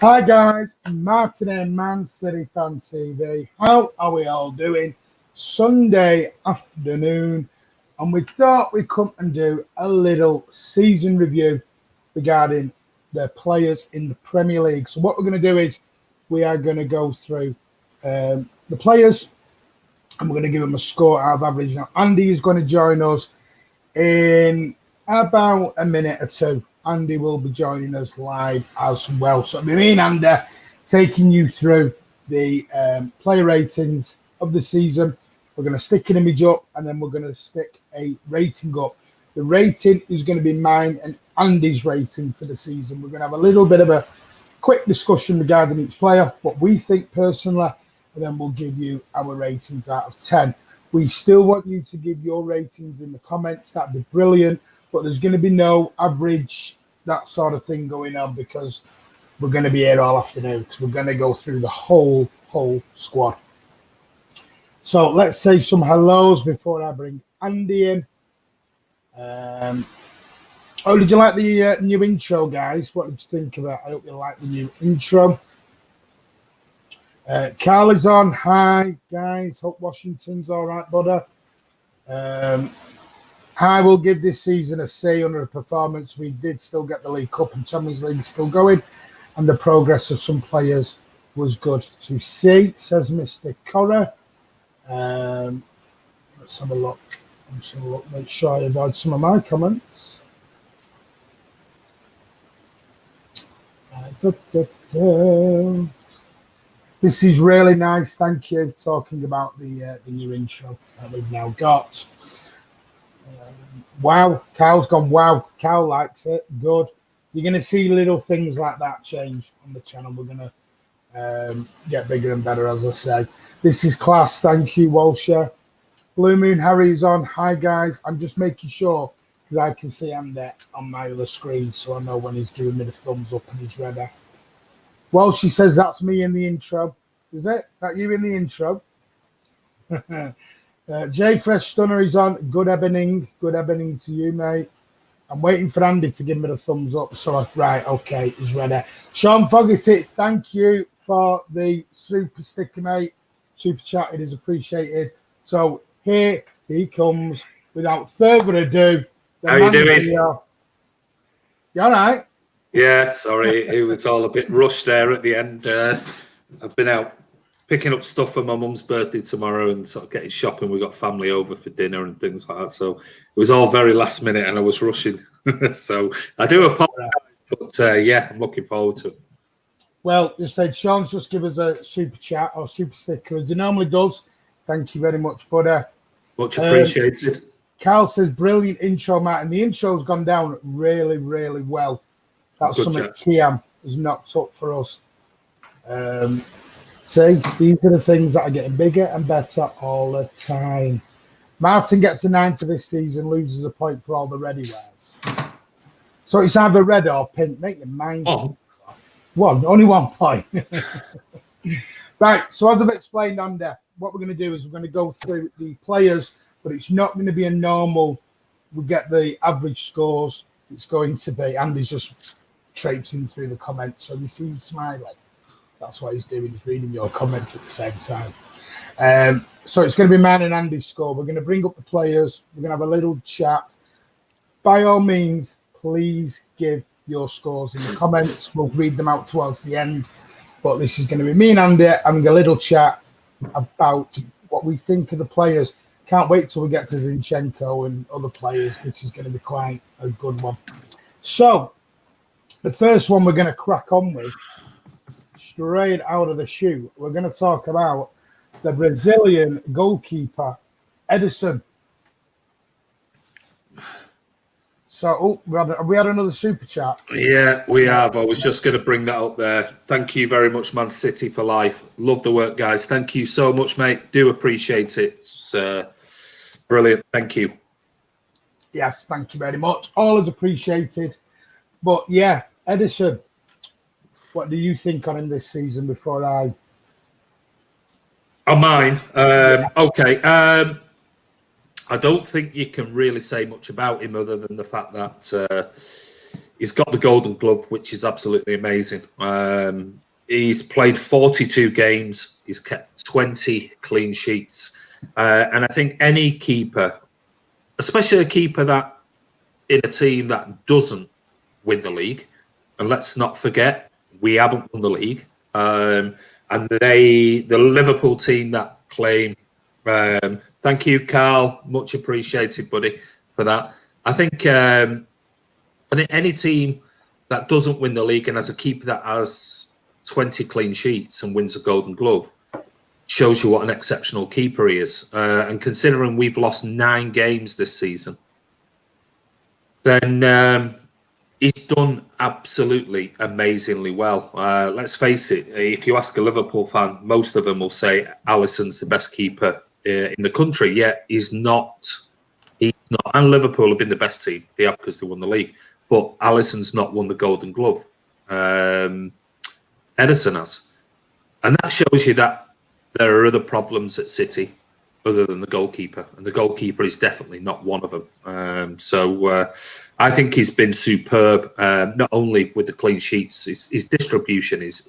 Hi guys, Martin and Man City Fan TV. How are we all doing? Sunday afternoon, and we thought we'd come and do a little season review regarding the players in the Premier League. So what we're going to do is we are going to go through the players, and we're going to give them a score out of average. Now, Andy is going to join us in about a minute or two. Andy will be joining us live as well. So it'll be me and Andy taking you through the player ratings of the season. We're going to stick an image up and then we're going to stick a rating up. The rating is going to be mine and Andy's rating for the season. We're going to have a little bit of a quick discussion regarding each player, what we think personally, and then we'll give you our ratings out of 10. We still want you to give your ratings in the comments. That'd be brilliant. But there's going to be no average, that sort of thing going on because we're going to be here all afternoon because we're going to go through the whole squad. So let's say some hellos before I bring Andy in. Did you like the new intro, guys? What did you think of it? I hope you like the new intro. Carl is on. Hi, guys. Hope Washington's all right, buddy. I will give this season a C under a performance. We did still get the League Cup and Champions League is still going, and the progress of some players was good to see, says Mr. Corrie. Let's have a look. Make sure I avoid some of my comments. This is really nice. Thank you. Talking about the new intro that we've now got. Wow, Carl's gone. Wow, Carl likes it. Good. You're going to see little things like that change on the channel. We're going to get bigger and better, as I say. This is class. Thank you, Walsher. Blue Moon Harry's on. Hi, guys. I'm just making sure because I can see Andy on my other screen, so I know when he's giving me the thumbs up and he's ready. Walshy says that's me in the intro. Is it? That you in the intro? J Fresh Stunner is on. Good evening to you, mate. I'm waiting for Andy to give me the thumbs up. So right, okay, he's ready. Sean Fogarty, thank you for the super sticker, mate. Super chat, it is appreciated. So here he comes. Without further ado, how you doing? You all right? Yeah, sorry, it was all a bit rushed there at the end. I've been out picking up stuff for my mum's birthday tomorrow and sort of getting shopping. We got family over for dinner and things like that. So it was all very last minute and I was rushing. So I do apologize, but yeah, I'm looking forward to it. Well, you said Sean's just give us a super chat or super sticker as he normally does. Thank you very much, buddy. Much appreciated. Carl says, brilliant intro, Matt. And the intro's gone down really, really well. That's Good something chat. Kiam has knocked up for us. See, these are the things that are getting bigger and better all the time. Martin gets a 9 for this season, loses a point for all the ready wears. So it's either red or pink. Make your mind up. Only 1 point. Right, so as I've explained, Andy, what we're going to do is we're going to go through the players, but it's not going to be a normal, we get the average scores. It's going to be, Andy's just traipsing through the comments, so he seems smiling. That's what he's doing. He's reading your comments at the same time. So it's going to be mine and Andy's score. We're going to bring up the players. We're going to have a little chat. By all means, please give your scores in the comments. We'll read them out towards the end. But this is going to be me and Andy having a little chat about what we think of the players. Can't wait till we get to Zinchenko and other players. This is going to be quite a good one. So the first one we're going to crack on with, straight out of the chute, we're going to talk about the Brazilian goalkeeper, Edison. So, we had another super chat. Yeah, we have. I was just going to bring that up there. Thank you very much, Man City for life. Love the work, guys. Thank you so much, mate. Do appreciate it. It's brilliant. Thank you. Yes, thank you very much. All is appreciated. But yeah, Edison, what do you think on him this season before I... On mine? Okay. I don't think you can really say much about him other than the fact that He's got the Golden Glove, which is absolutely amazing. He's played 42 games. He's kept 20 clean sheets. And I think any keeper, especially a keeper that in a team that doesn't win the league, and let's not forget, we haven't won the league. And the Liverpool team that claim, thank you, Carl, much appreciated, buddy, for that. I think any team that doesn't win the league and has a keeper that has 20 clean sheets and wins a Golden Glove shows you what an exceptional keeper he is. And considering we've lost 9 games this season, then he's done absolutely amazingly well. Let's face it, if you ask a Liverpool fan, most of them will say Alisson's the best keeper in the country. Yet he's not. He's not. And Liverpool have been the best team. They have because they won the league. But Alisson's not won the Golden Glove. Edison has. And that shows you that there are other problems at City other than the goalkeeper. And the goalkeeper is definitely not one of them. So I think he's been superb, not only with the clean sheets, his distribution is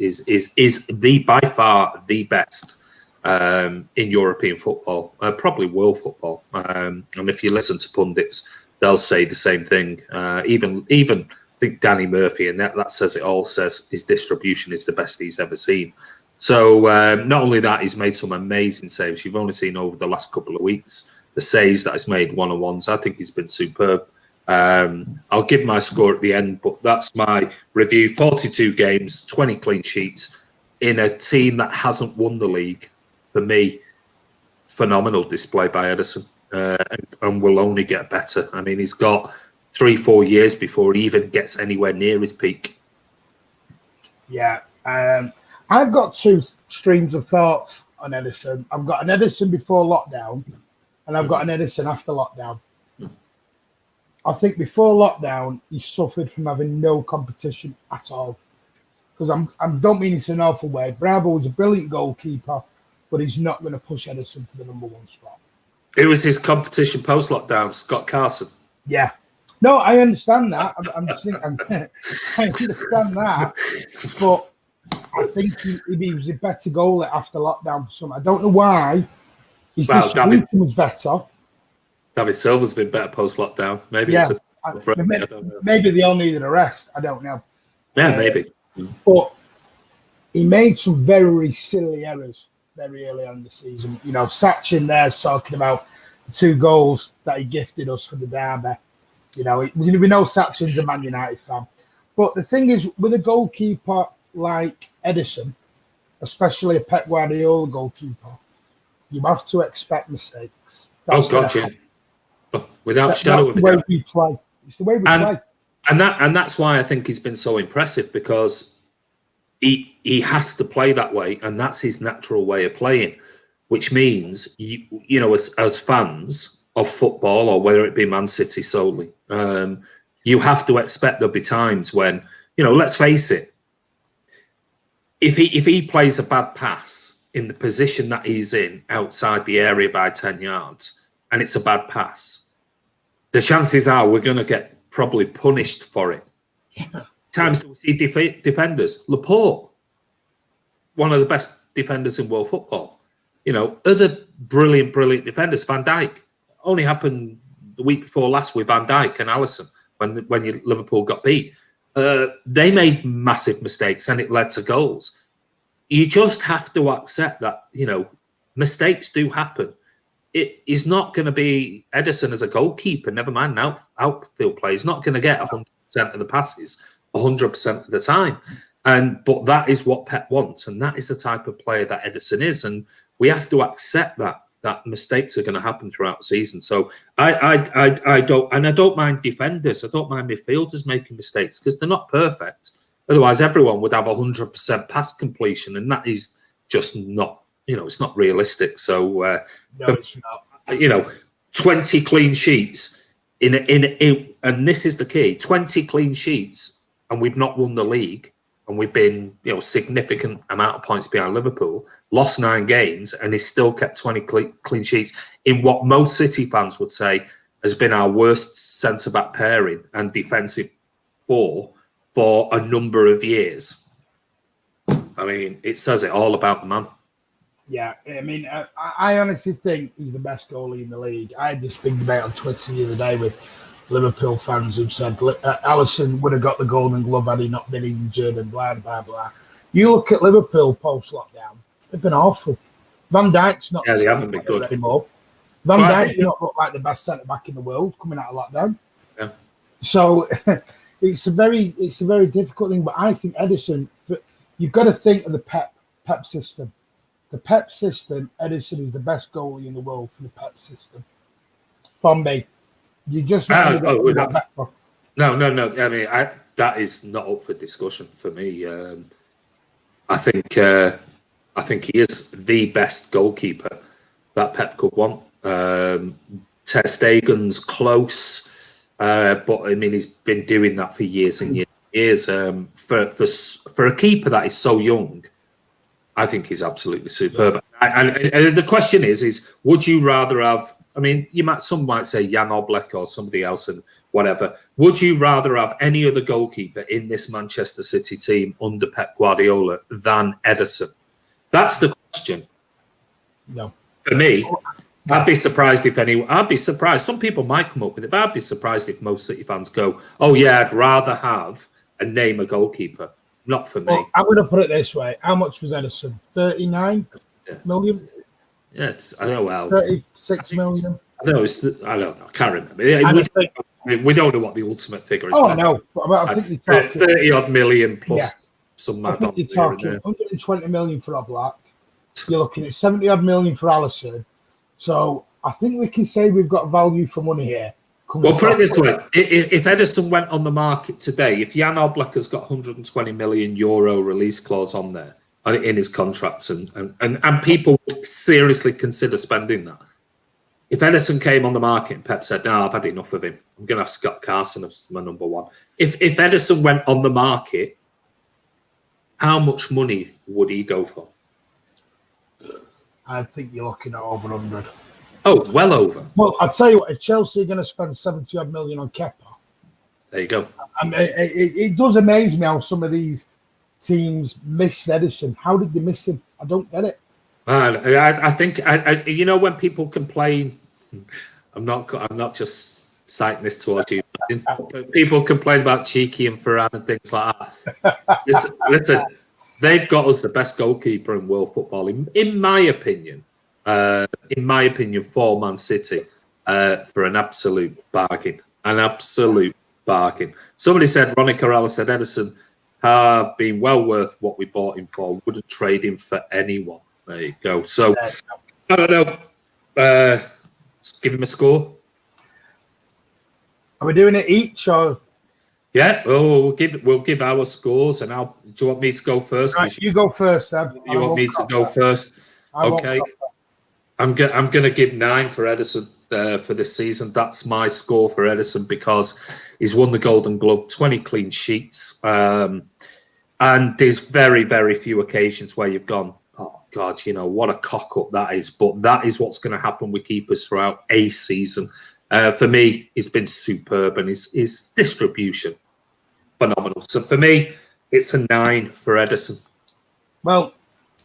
by far the best in European football, probably world football. And if you listen to pundits, they'll say the same thing. Even I think Danny Murphy, and that says it all, says his distribution is the best he's ever seen. So not only that, he's made some amazing saves. You've only seen over the last couple of weeks the saves that he's made one-on-ones. I think he's been superb. I'll give my score at the end, but that's my review. 42 games, 20 clean sheets in a team that hasn't won the league. For me, phenomenal display by Edison, and will only get better. I mean, he's got 3-4 years before he even gets anywhere near his peak. Yeah. I've got 2 streams of thoughts on Edison. I've got an Edison before lockdown, and I've got an Edison after lockdown. I think before lockdown, he suffered from having no competition at all. Because I don't mean it's an awful way. Bravo was a brilliant goalkeeper, but he's not going to push Edison for the number 1 spot. It was his competition post-lockdown, Scott Carson. Yeah. No, I understand that. I'm just thinking, I understand that. But I think he was a better goalie after lockdown for some. I don't know why. His distribution was better. David Silva's been better post-lockdown. Maybe yeah. It's maybe they all needed a rest. I don't know. Yeah, maybe. But he made some very silly errors very early on in the season. You know, Sachin there's talking about the 2 goals that he gifted us for the derby. You know, we know Sachin's a Man United fan. But the thing is, with a goalkeeper like Edison, especially a Pep Guardiola goalkeeper, you have to expect mistakes. That's without shadow of a doubt. That's the way we play. It's the way we play. And that's why I think he's been so impressive, because he has to play that way, and that's his natural way of playing, which means you know, as fans of football, or whether it be Man City solely, you have to expect there'll be times when, you know, let's face it, if he plays a bad pass in the position that he's in outside the area by 10 yards, and it's a bad pass, the chances are we're going to get probably punished for it. Yeah. Times that we see defenders, Laporte, one of the best defenders in world football. You know, other brilliant defenders, Van Dijk. Only happened the week before last with Van Dijk and Alisson when Liverpool got beat. They made massive mistakes and it led to goals. You just have to accept that, you know, mistakes do happen. It is not going to be Edison as a goalkeeper, never mind an outfield player. He's not going to get 100% of the passes 100% of the time. But that is what Pep wants, and that is the type of player that Edison is. And we have to accept that mistakes are going to happen throughout the season. So I don't mind defenders. I don't mind midfielders making mistakes, because they're not perfect. Otherwise, everyone would have 100% pass completion, and that is just not, you know, it's not realistic. So, no, it's not. You know, 20 clean sheets in and this is the key: 20 clean sheets, and we've not won the league, and we've been, you know, significant amount of points behind Liverpool, lost 9 games, and he's still kept 20 clean sheets in what most City fans would say has been our worst centre-back pairing and defensive for a number of years. I mean, it says it all about the man. Yeah, I mean, I honestly think he's the best goalie in the league. I had this big debate on Twitter the other day with Liverpool fans who said Alisson would have got the Golden Glove had he not been injured and blah, blah, blah. You look at Liverpool post-lockdown, they've been awful. Van Dijk's not they haven't been good anymore. Van Dijk not look like the best centre-back in the world coming out of lockdown. Yeah. So it's a very difficult thing, but I think Edison, you've got to think of the Pep system. The Pep system, Edison is the best goalie in the world for the Pep system. For me. You just no. I mean, that is not up for discussion for me. I think he is the best goalkeeper that Pep could want. Ter Stegen's close, but I mean, he's been doing that for years and years. For a keeper that is so young, I think he's absolutely superb. And the question is would you rather have? I mean, some might say Jan Oblak or somebody else and whatever. Would you rather have any other goalkeeper in this Manchester City team under Pep Guardiola than Edison? That's the question. No. For me, I'd be surprised if anyone. I'd be surprised. Some people might come up with it, but I'd be surprised if most City fans go, "Oh yeah, I'd rather have and name a goalkeeper." Not for me. Well, I'm going to put it this way: how much was Edison? 39 million. Yes, I know. Well, 36 million. I don't know. I can't remember. We don't know what the ultimate figure is. Oh, I know. But I think you're talking 30 odd million plus some. I think you're talking 120 million for Oblak. You're looking at 70 odd million for Alisson. So I think we can say we've got value for money here. Well, put it this way: if Edison went on the market today, if Jan Oblak has got 120 million euro release clause on there in his contracts, and people would seriously consider spending that. If Edison came on the market and Pep said, "No, I've had enough of him. I'm going to have Scott Carson as my number one." If Edison went on the market, how much money would he go for? I think you're looking at over 100. Oh, well over. Well, I'll tell you what, if Chelsea are going to spend 70 odd million on Kepa, there you go. I mean, it does amaze me how some of these teams missed Edison. How did they miss him? I don't get it. I think when people complain, I'm not just citing this towards you. People complain about Cheeky and Ferran and things like that. Listen, they've got us the best goalkeeper in world football, in my opinion. For Man City, for an absolute bargain. An absolute bargain. Somebody said, Ronnie Corrales said, Edison have been well worth what we bought him for. Wouldn't trade him for anyone. There you go. So, I don't know. Give him a score. Are we doing it each or? Yeah, we'll give our scores, and do you want me to go first? Right, you go first, then. You want me to go first? Okay. I'm going to give 9 for Edison for this season. That's my score for Edison because he's won the Golden Glove, 20 clean sheets. And there's very, very few occasions where you've gone, oh, God, what a cock-up that is. But that is what's going to happen with keepers throughout a season. For me, he's been superb and his distribution, phenomenal. So for me, it's a 9 for Edison. Well,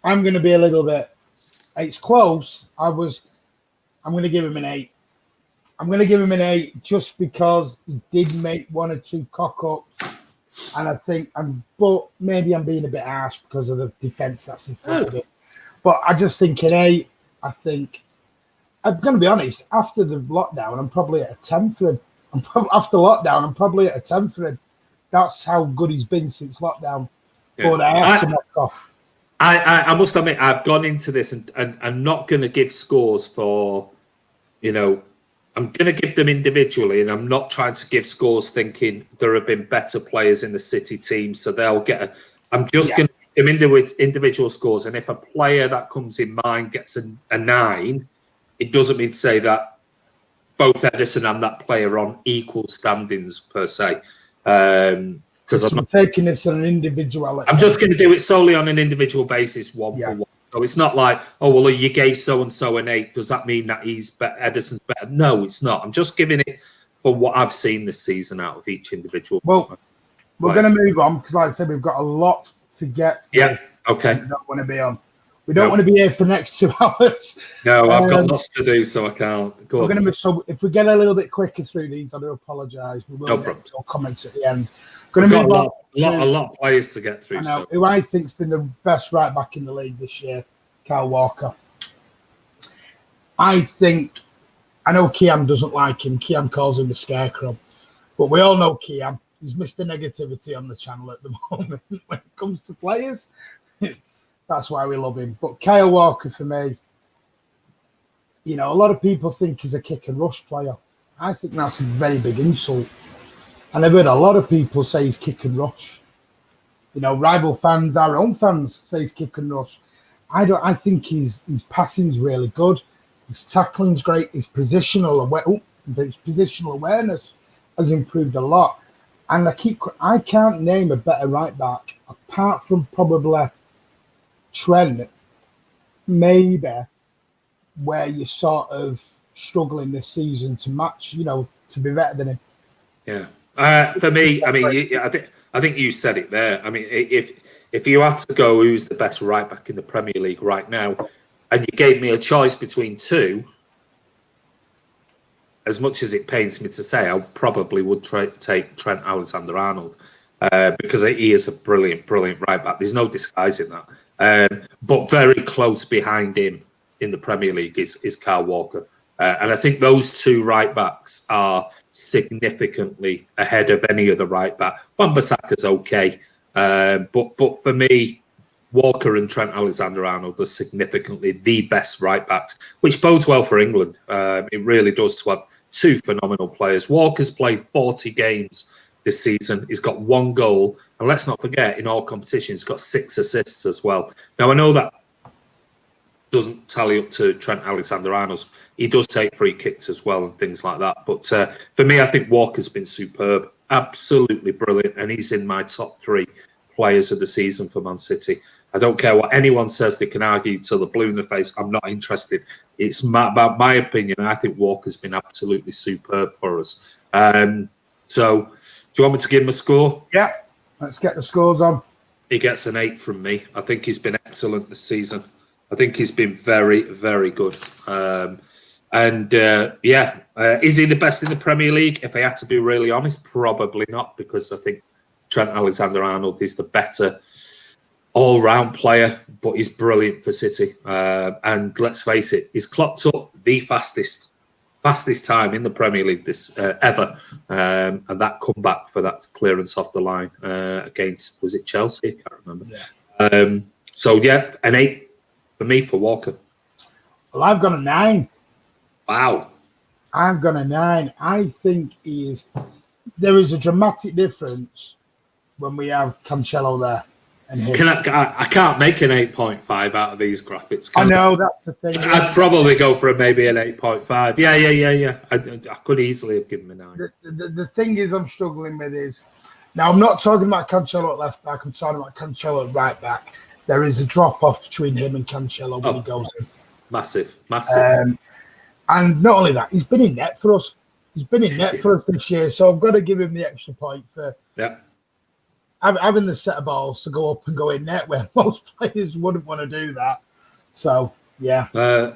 I'm going to be a little bit... It's close. I'm going to give him an 8. I'm going to give him an 8 just because he did make 1 or 2 cock-ups. And I think, but maybe I'm being a bit harsh because of the defence that's in front of him. But I just think an 8, I'm going to be honest, after the lockdown, I'm probably at a 10 for him. After lockdown, I'm probably at a 10 for him. That's how good he's been since lockdown. Yeah. But I have to knock off. I must admit, I've gone into this and I'm not going to give scores for, I'm going to give them individually, and I'm not trying to give scores thinking there have been better players in the City team, so they'll get I'm just going to give them individual scores, and if a player that comes in mind gets a 9, it doesn't mean to say that both Edison and that player are on equal standings per se. Because I'm taking this on an individual. I'm just going to do it solely on an individual basis, one for one. So it's not like, oh, well, you gave so-and-so an 8. Does that mean that Edison's better? No, it's not. I'm just giving it for what I've seen this season out of each individual. Well, We're going to move on because, like I said, we've got a lot to get through. Yeah, okay. We don't want to be on. We don't want to be here for the next 2 hours. No, I've got lots to do, so I can't. Go on. So if we get a little bit quicker through these, I do apologise. We will get some comments at the end. We've got a lot of players to get through. Who I think's been the best right back in the league this year, Kyle Walker. I know Kiam doesn't like him. Kiam calls him the scarecrow. But we all know Kiam. He's Mr. Negativity on the channel at the moment when it comes to players. That's why we love him. But Kyle Walker, for me, a lot of people think he's a kick and rush player. I think that's a very big insult. And I've heard a lot of people say he's kick and rush. Rival fans, our own fans, say he's kick and rush. I think his passing's really good. His tackling's great. His positional awareness has improved a lot. And I can't name a better right back apart from probably Trent, maybe, where you're sort of struggling this season to match, to be better than him. Yeah. For me, I mean, I think you said it there. I mean, if you had to go who's the best right back in the Premier League right now, and you gave me a choice between two, as much as it pains me to say, I probably would take Trent Alexander-Arnold because he is a brilliant right back. There's no disguising that. But very close behind him in the Premier League is Kyle Walker. And I think those two right backs are significantly ahead of any other right back. Wan-Bissaka's okay. But for me, Walker and Trent Alexander-Arnold are significantly the best right backs, which bodes well for England. It really does to have two phenomenal players. Walker's played 40 games this season. He's got 1 goal. And let's not forget, in all competitions, he's got 6 assists as well. Now, I know that doesn't tally up to Trent Alexander-Arnold. He does take free kicks as well and things like that. But for me, I think Walker's been superb. Absolutely brilliant. And he's in my top 3 players of the season for Man City. I don't care what anyone says. They can argue till the blue in the face. I'm not interested. It's about my opinion. I think Walker's been absolutely superb for us. So, do you want me to give him a score? Yeah, let's get the scores on. He gets an 8 from me. I think he's been excellent this season. I think he's been very, very good. Is he the best in the Premier League? If I had to be really honest, probably not, because I think Trent Alexander-Arnold is the better all-round player, but he's brilliant for City. And let's face it, he's clocked up the fastest time in the Premier League this ever. And that comeback for that clearance off the line against, was it Chelsea? I can't remember. Yeah. An 8 for me for Walker. Well, I've got a 9. Wow. I've got a 9. I think there is a dramatic difference when we have Cancelo there and him. I can't make an 8.5 out of these graphics. I know, that's the thing. I'd probably go for maybe an 8.5. Yeah. I could easily have given him a 9. The thing is I'm struggling with is, now I'm not talking about Cancelo at left back, I'm talking about Cancelo at right back. There is a drop-off between him and Cancelo when he goes in. Massive. And not only that, he's been in net for us. He's been in net for us this year, so I've got to give him the extra point for having the set of balls to go up and go in net, where most players wouldn't want to do that. So, yeah.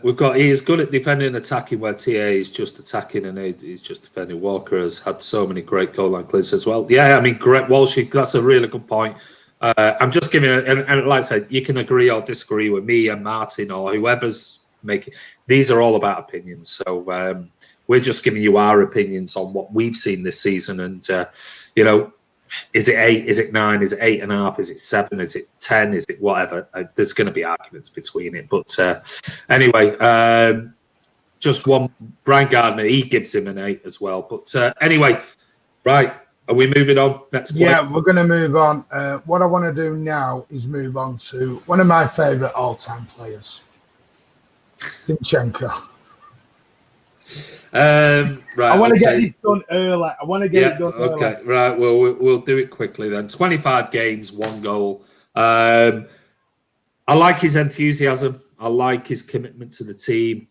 He is good at defending and attacking, where TA is just attacking and he's just defending. Walker has had so many great goal line clearances as well. Yeah, I mean, great Walshy, that's a really good point. I'm just giving it, and like I said, you can agree or disagree with me and Martin or whoever's making. These are all about opinions, so we're just giving you our opinions on what we've seen this season. And is it 8? Is it 9? Is it 8.5? Is it 7? Is it 10? Is it whatever? There's going to be arguments between it, but anyway, just one. Brian Gardner, he gives him an 8 as well. But anyway, right. Are we moving on? Next point. Yeah, we're going to move on. What I want to do now is move on to one of my favourite all-time players, Zinchenko. Right. I want to get this done early. Okay, right. Well, we'll do it quickly then. 25 games, 1 goal. I like his enthusiasm. I like his commitment to the team.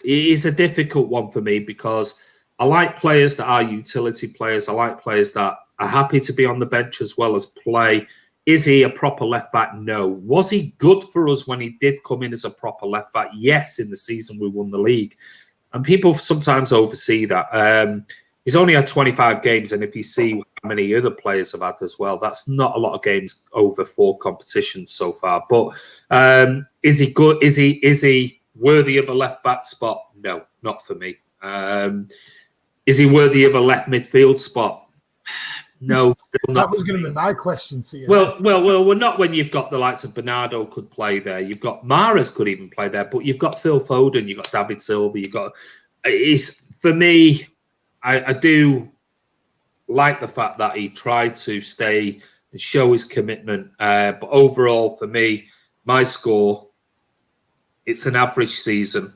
It's a difficult one for me because I like players that are utility players. I like players that are happy to be on the bench as well as play. Is he a proper left back? No. Was he good for us when he did come in as a proper left back? Yes, in the season we won the league. And people sometimes oversee that. He's only had 25 games, and if you see how many other players have had as well, that's not a lot of games over 4 competitions so far. But is he good? Is he worthy of a left back spot? No, not for me. Is he worthy of a left midfield spot? No, still not. That was going to be my question to you. Well, not when you've got the likes of Bernardo could play there. You've got Mahrez could even play there, but you've got Phil Foden, you've got David Silva, you've got. For me, I do like the fact that he tried to stay and show his commitment. But overall, for me, my score, it's an average season.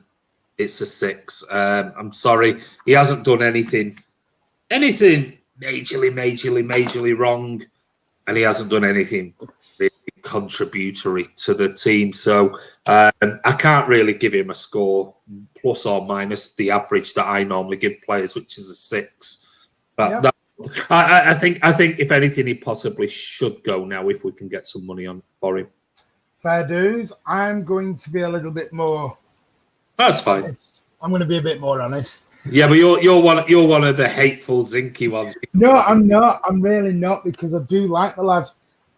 It's a 6. I'm sorry, he hasn't done anything majorly wrong, and he hasn't done anything really contributory to the team. So I can't really give him a score plus or minus the average that I normally give players, which is a 6. But I think if anything, he possibly should go now if we can get some money on for him. Fair dues. I'm going to be a little bit more. That's fine. Honest. I'm going to be a bit more honest. Yeah, but you're one of the hateful Zinky ones. No, I'm not. I'm really not, because I do like the lad.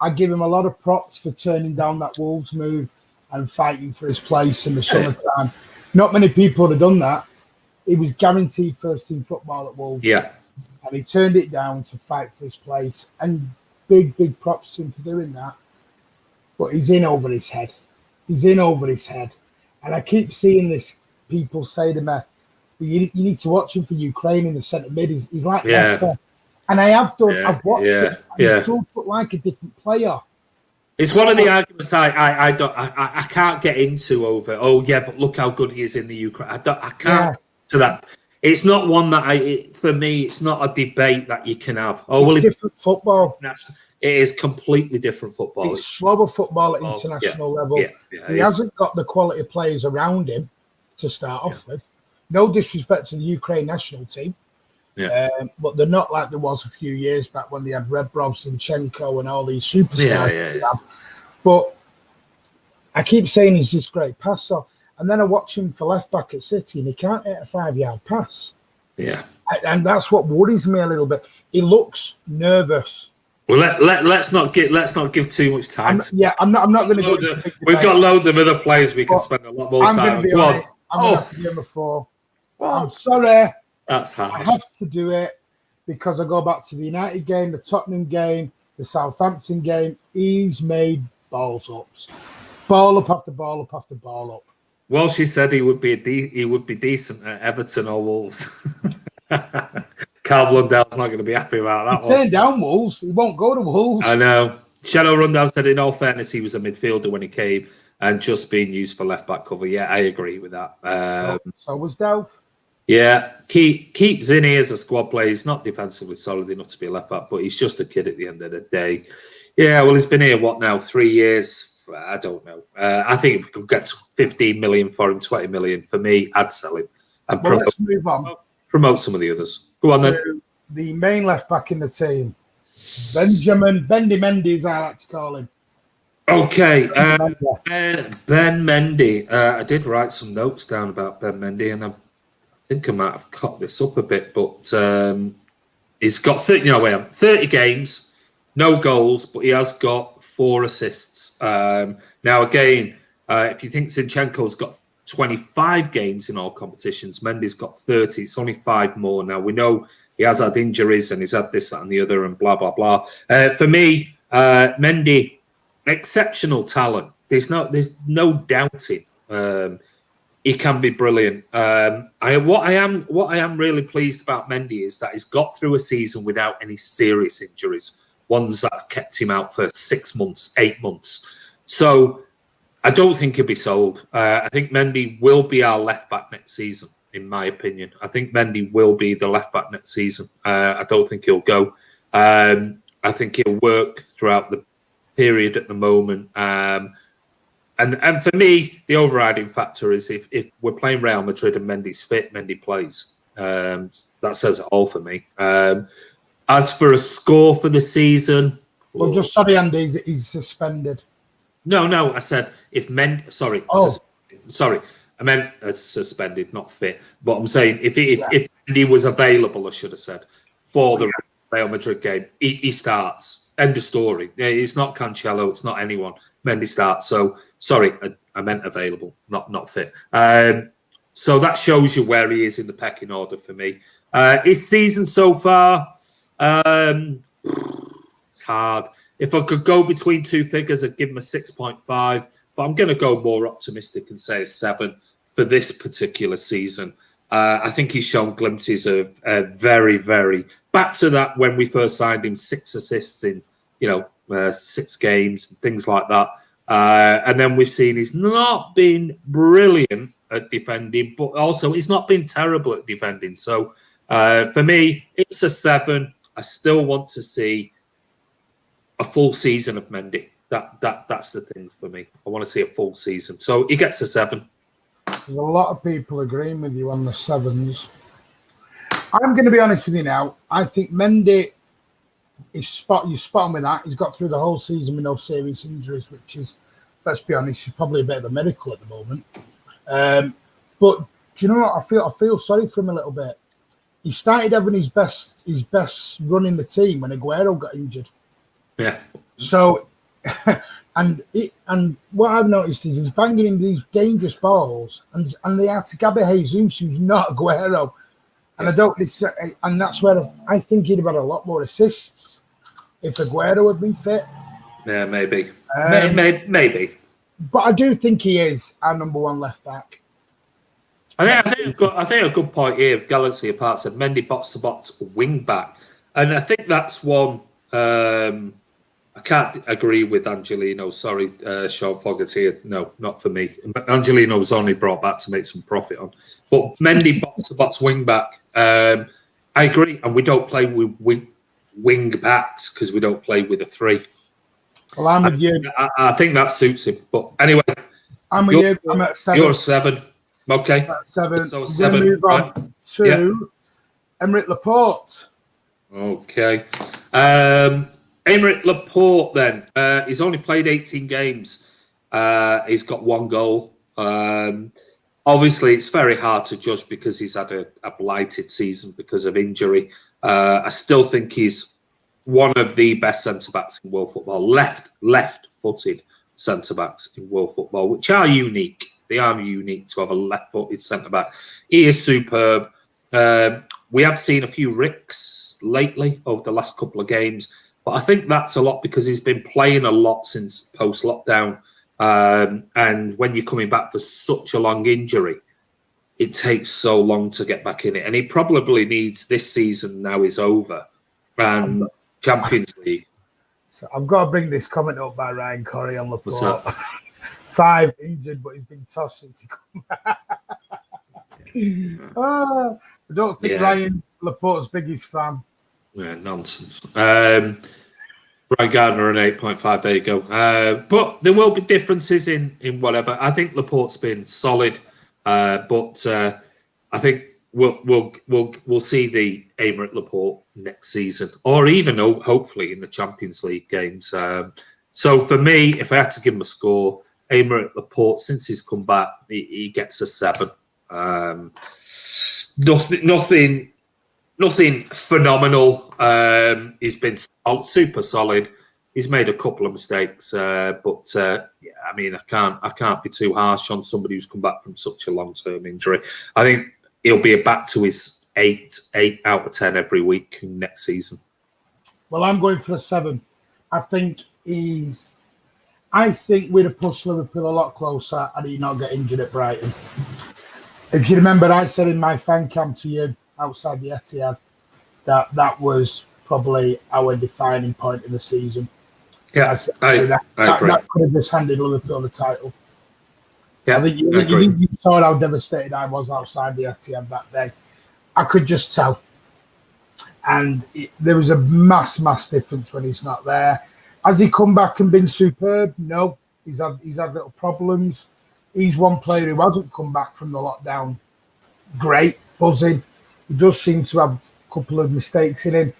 I give him a lot of props for turning down that Wolves move and fighting for his place in the summertime. Not many people would have done that. He was guaranteed first team football at Wolves. Yeah. And he turned it down to fight for his place. And big props to him for doing that. But he's in over his head. And I keep seeing this, people say to me, you need to watch him for Ukraine in the centre mid. He's like Leicester. And I have done. I've watched it. And he does look like a different player. It's one of the arguments I can't get into over. Oh yeah, but look how good he is in the Ukraine. I can't to that. It's not one that for me. It's not a debate that you can have. Oh, it's different football. It is completely different football. It's slower football at international level. He hasn't got the quality of players around him to start off with. No disrespect to the Ukraine national team, but they're not like there was a few years back when they had Rebrov, Zinchenko, and all these superstars. But I keep saying he's this great passer, and then I watch him for left back at City, and he can't hit a 5-yard pass. Yeah, and that's what worries me a little bit. He looks nervous. Well, let's not give too much time. I'm not going to go. We've got loads of other players we can spend a lot more time. I'm going to be honest. I'm going to have to give him a 4. I'm sorry. That's harsh. I have to do it because I go back to the United game, the Tottenham game, the Southampton game. He's made balls ups. Ball up after ball up after ball up. Well, she said he would be decent at Everton or Wolves. Carl Blundell's not going to be happy about that. He turned down Wolves. He won't go to Wolves. I know. Shadow Rundown said, in all fairness, he was a midfielder when he came and just being used for left-back cover. Yeah, I agree with that. So was Delph. Yeah, keeps in here as a squad player. He's not defensively solid enough to be a left-back, but he's just a kid at the end of the day. Yeah, well, he's been here, 3 years? I don't know. I think if we could get 15 million for him, 20 million, for me, I'd sell him. And let's move on. Promote some of the others. Go on then. The main left-back in the team, Bendy Mendy, as I like to call him. Okay, Ben Mendy. I did write some notes down about Ben Mendy, and I think I might have cut this up a bit, but he's got 30 games, no goals, but he has got 4 assists. Now, again, if you think Zinchenko's got 25 games in all competitions, Mendy's got 30. It's only 5 more. Now, we know he has had injuries and he's had this, that, and the other, and blah, blah, blah. For me, Mendy, exceptional talent. There's no doubting. He can be brilliant. What I am really pleased about Mendy is that he's got through a season without any serious injuries, ones that kept him out for 6 months, 8 months. So I don't think he'll be sold. I think Mendy will be our left back next season, in my opinion. I think Mendy will be the left back next season. I don't think he'll go. I think he'll work throughout the period at the moment. And for me, the overriding factor is if we're playing Real Madrid and Mendy's fit, Mendy plays. That says it all for me. As for a score for the season, Well, just sorry, Andy, he's suspended. No, I said if Mendy. Sorry, sorry, I meant suspended, not fit. But I'm saying if Mendy was available, I should have said for the Real Madrid game, he starts. End of story. It's not Cancelo, it's not anyone. Mendy starts. So sorry, I meant available, not fit. So that shows you where he is in the pecking order for me. His season so far, it's hard. If I could go between two figures, I'd give him a 6.5, but I'm going to go more optimistic and say a 7 for this particular season. I think he's shown glimpses of very, very back to that when we first signed him, 6 assists in 6 games, things like that. And then we've seen he's not been brilliant at defending, but also he's not been terrible at defending. So for me, it's a 7. I still want to see a full season of Mendy. That's the thing for me. I want to see a full season. So he gets a 7. There's a lot of people agreeing with you on the 7s. I'm going to be honest with you now. I think Mendy is spot on with that. He's got through the whole season with no serious injuries, which is, let's be honest, is probably a bit of a miracle at the moment. But do you know what? I feel sorry for him a little bit. He started having his best run in the team when Aguero got injured. Yeah. So, and what I've noticed is he's banging in these dangerous balls, and they are to Gabriel Jesus, who's not Aguero. And and that's where I think he'd have had a lot more assists if Aguero had been fit. Yeah, maybe. Maybe. But I do think he is our number 1 left back. I think a good point here. Galaxy apart said Mendy box to box wing back, and I think that's one. I can't agree with Angelino. Sorry, Sean Fogarty here. No, not for me. Angelino was only brought back to make some profit on. But Mendy box to box wing back. I agree, and we don't play with wing backs because we don't play with a 3. Well, I'm with you. I think that suits him. But anyway, I'm with you. I'm at 7. You're 7. Okay. 7. So We're 7. Move on to Aymeric Laporte. Okay. Aymeric Laporte then. He's only played 18 games. He's got 1 goal. Obviously, it's very hard to judge because he's had a blighted season because of injury. I still think he's one of the best centre-backs in world football. Left-footed centre-backs in world football, which are unique. They are unique to have a left-footed centre-back. He is superb. We have seen a few ricks lately over the last couple of games, but I think that's a lot because he's been playing a lot since post-lockdown. And when you're coming back for such a long injury, it takes so long to get back in it. And he probably needs this season now is over and Champions League. So I've got to bring this comment up by Ryan Corey on Laporte. What's that? 5 injured, but he's been tossed since he come back. I don't think Ryan Laporte's biggest fan. Yeah, nonsense. Brian Gardner an 8.5. There you go. But there will be differences in whatever. I think Laporte's been solid, but I think we'll see the Aymeric Laporte next season, or even hopefully in the Champions League games. So for me, if I had to give him a score, Aymeric Laporte, since he's come back, he gets a 7. Nothing phenomenal. He's been super solid. He's made a couple of mistakes, but I mean, I can't be too harsh on somebody who's come back from such a long-term injury. I think he'll be back to his 8 out of 10 every week next season. Well, I'm going for a 7. I think we'd have pushed Liverpool a lot closer had he not get injured at Brighton. If you remember, I said in my fan camp to you outside the Etihad that was probably our defining point in the season. Yeah, I agree. That could have just handed Liverpool the title. Yeah, I think you saw how devastated I was outside the Etihad that day. I could just tell. And there was a mass difference when he's not there. Has he come back and been superb? No. He's had little problems. He's one player who hasn't come back from the lockdown. Great, buzzing. He does seem to have a couple of mistakes in him.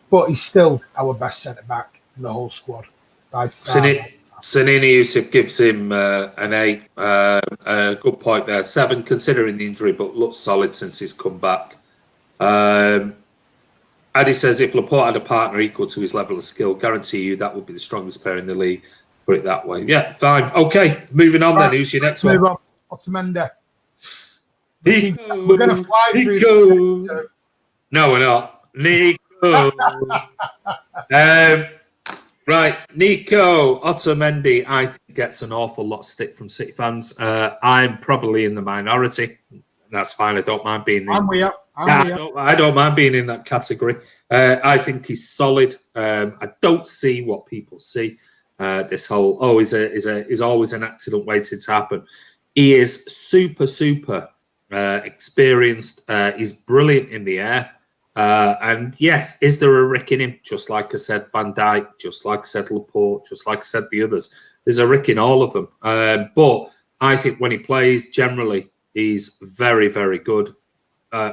but he's still our best centre-back in the whole squad by far. Sanini Yusuf gives him an 8. A good point there. 7, considering the injury, but looks solid since he's come back. Addy says, if Laporte had a partner equal to his level of skill, guarantee you that would be the strongest player in the league. Put it that way. Yeah, fine. Okay, moving on then. Who's your next one? Move on. Otamendi. We're going to fly through. No, we're not. Nico. Right, Nico Otamendi, I think, gets an awful lot of stick from City fans. I'm probably in the minority. That's fine. I don't mind being. I don't mind being in that category. I think he's solid. I don't see what people see. This whole is always an accident waiting to happen. He is super experienced. He's brilliant in the air. And yes, is there a rick in him? Just like I said, Van Dijk, just like I said, Laporte, just like I said, the others. There's a rick in all of them. But I think when he plays, generally, he's very, very good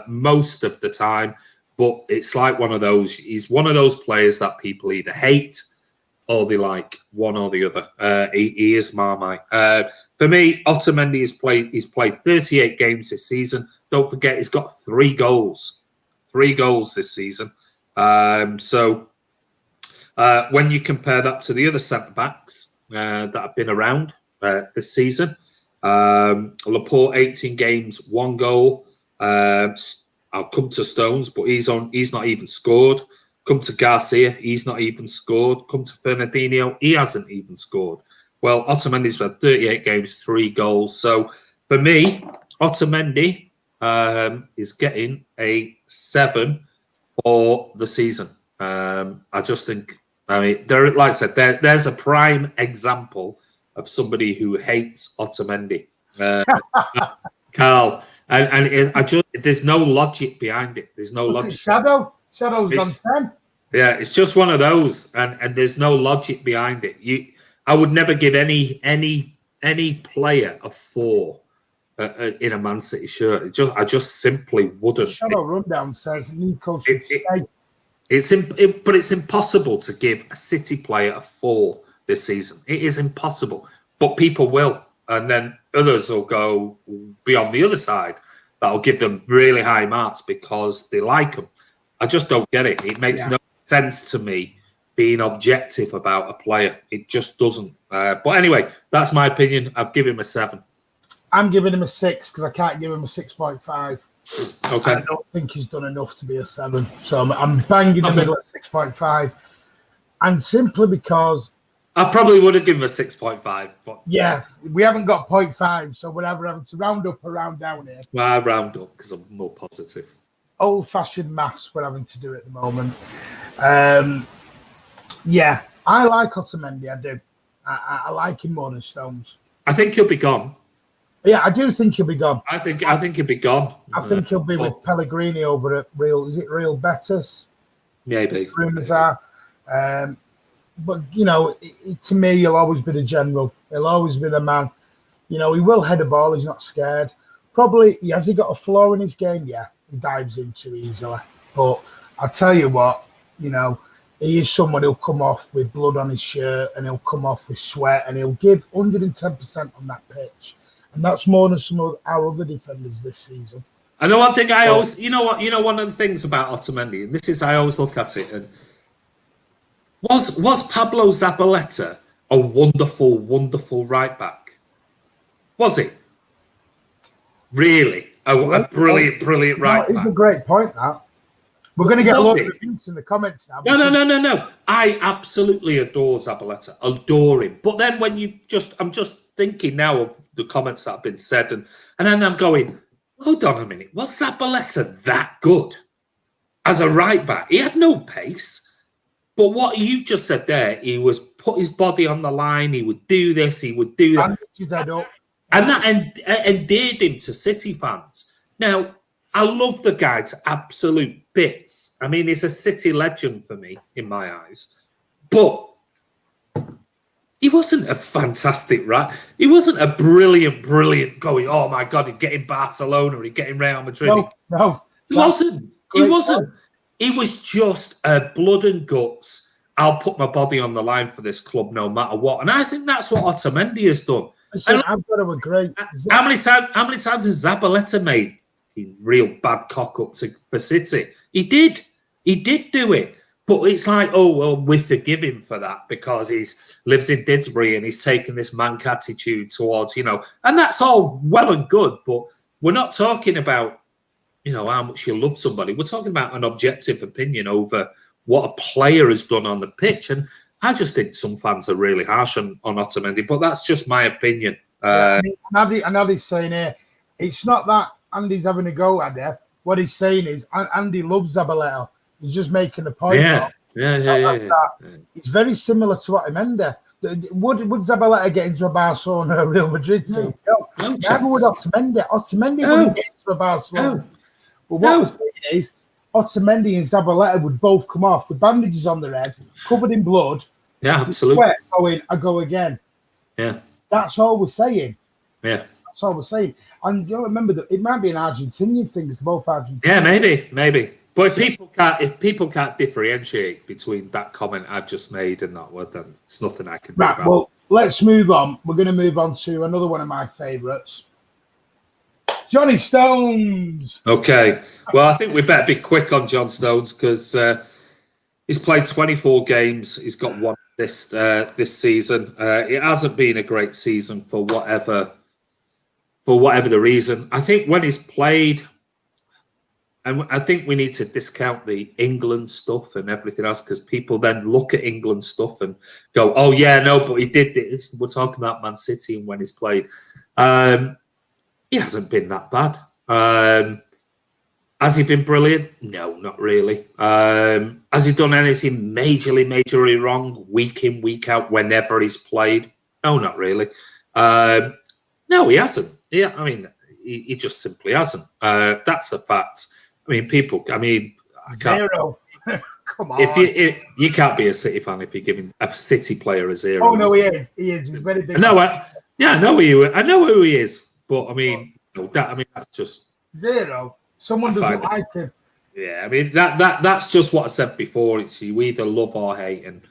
most of the time. But it's like one of those, he's one of those players that people either hate or they like, one or the other. He is Marmite. For me, Otamendi he's played 38 games this season. Don't forget, he's got 3 goals. 3 goals this season. So when you compare that to the other centre-backs that have been around this season, Laporte, 18 games, 1 goal. I'll come to Stones, but he's not even scored. Come to Garcia, he's not even scored. Come to Fernandinho, he hasn't even scored. Well, Otamendi's had 38 games, 3 goals. So for me, Otamendi is getting a 7 for the season. I just think, like I said, there's a prime example of somebody who hates Otamendi. Carl, and there's no logic behind it. There's no logic. Shadow's gone 10. Yeah, it's just one of those, and there's no logic behind it. I would never give any player a 4 in a Man City shirt. I just simply wouldn't. Shadow Rundown says Nico should stay. But it's impossible to give a City player a 4 this season. It is impossible. But people will, and then others will go be on the other side. That'll give them really high marks because they like them. I just don't get it. It makes no sense to me being objective about a player. It just doesn't. But anyway, that's my opinion. I've given him a 7. I'm giving him a 6 because I can't give him a 6.5. Okay. I don't think he's done enough to be a 7. So I'm banging the middle at 6.5. And simply because... I probably would have given him a 6.5. But yeah, we haven't got 0.5, so we're either having to round up or round down here. Well, I round up because I'm more positive. Old-fashioned maths we're having to do at the moment. Yeah, I like Otamendi, I do. I like him more than Stones. I think he'll be gone. Yeah, I do think he'll be gone. I think he'll be gone. I think he'll be with Pellegrini over at Real Betis? Maybe. Rumours are. But, to me, he'll always be the general. He'll always be the man. He will head a ball. He's not scared. Probably, has he got a flaw in his game? Yeah, he dives in too easily. But I'll tell you what, he is someone who'll come off with blood on his shirt and he'll come off with sweat and he'll give 110% on that pitch. And that's more than some of our other defenders this season. I know one thing I always, one of the things about Otamendi, and this is, I always look at it, and was Pablo Zabaleta a wonderful, wonderful right back? Was he? Really? A brilliant, brilliant right back? It's a great point, that. We're going to get a lot of reviews in the comments now. No. I absolutely adore Zabaleta. Adore him. But then when I'm just thinking now of the comments that have been said, and then I'm going, hold on a minute. Was Zabaleta that good as a right back? He had no pace. But what you've just said there, he was put his body on the line. He would do this. He would do that. And that endeared him to City fans. Now, I love the guy to absolute bits. I mean, he's a City legend for me, in my eyes. But he wasn't a fantastic, right? He wasn't a brilliant going, oh my God, he'd get in Barcelona, he'd get in Real Madrid. No. He wasn't. he was just blood and guts. I'll put my body on the line for this club no matter what. And I think that's what Otamendi has done. Listen, I've got to agree. How many times has Zabaleta made real bad cock-ups for City? He did do it. But it's like, oh, well, we forgive him for that because he lives in Didsbury and he's taken this mank attitude towards, and that's all well and good. But we're not talking about, how much you love somebody. We're talking about an objective opinion over what a player has done on the pitch. And I just think some fans are really harsh on Otamendi, but that's just my opinion. Andy's saying here, it's not that Andy's having a go at it. What he's saying is Andy loves Zabaleta. He's just making a point. Yeah. It's very similar to Otamendi. Would Zabaleta get into a Barcelona or Real Madrid team? No. Never would Otamendi. Otamendi wouldn't get into a Barcelona. But what we're saying is, Otamendi and Zabaleta would both come off with bandages on their head, covered in blood. Yeah, absolutely. Going, I go again. Yeah. That's all we're saying. Yeah. That's all we're saying. And you remember that it might be an Argentinian thing. It's both Argentinian. Yeah, maybe. But if people can't differentiate between that comment I've just made and that word, then it's nothing I can do about. Well, let's move on. We're going to move on to another one of my favourites. Johnny Stones. Okay. Well, I think we better be quick on John Stones because he's played 24 games. He's got 1 assist this season. It hasn't been a great season for whatever the reason. I think when he's played, and I think we need to discount the England stuff and everything else because people then look at England stuff and go, oh, yeah, no, but he did this. We're talking about Man City and when he's played. He hasn't been that bad. Has he been brilliant? No, not really. Has he done anything majorly wrong week in, week out, whenever he's played? No, not really. No, he hasn't. Yeah, I mean, he just simply hasn't. That's a fact. I mean, I can't. Zero. Come on. If you can't be a City fan if you're giving a City player a zero. Oh no, he is. He's very big. I know who he is, but I mean, that's just zero. Someone doesn't like him. Yeah, I mean that's just what I said before. It's you either love or hate, and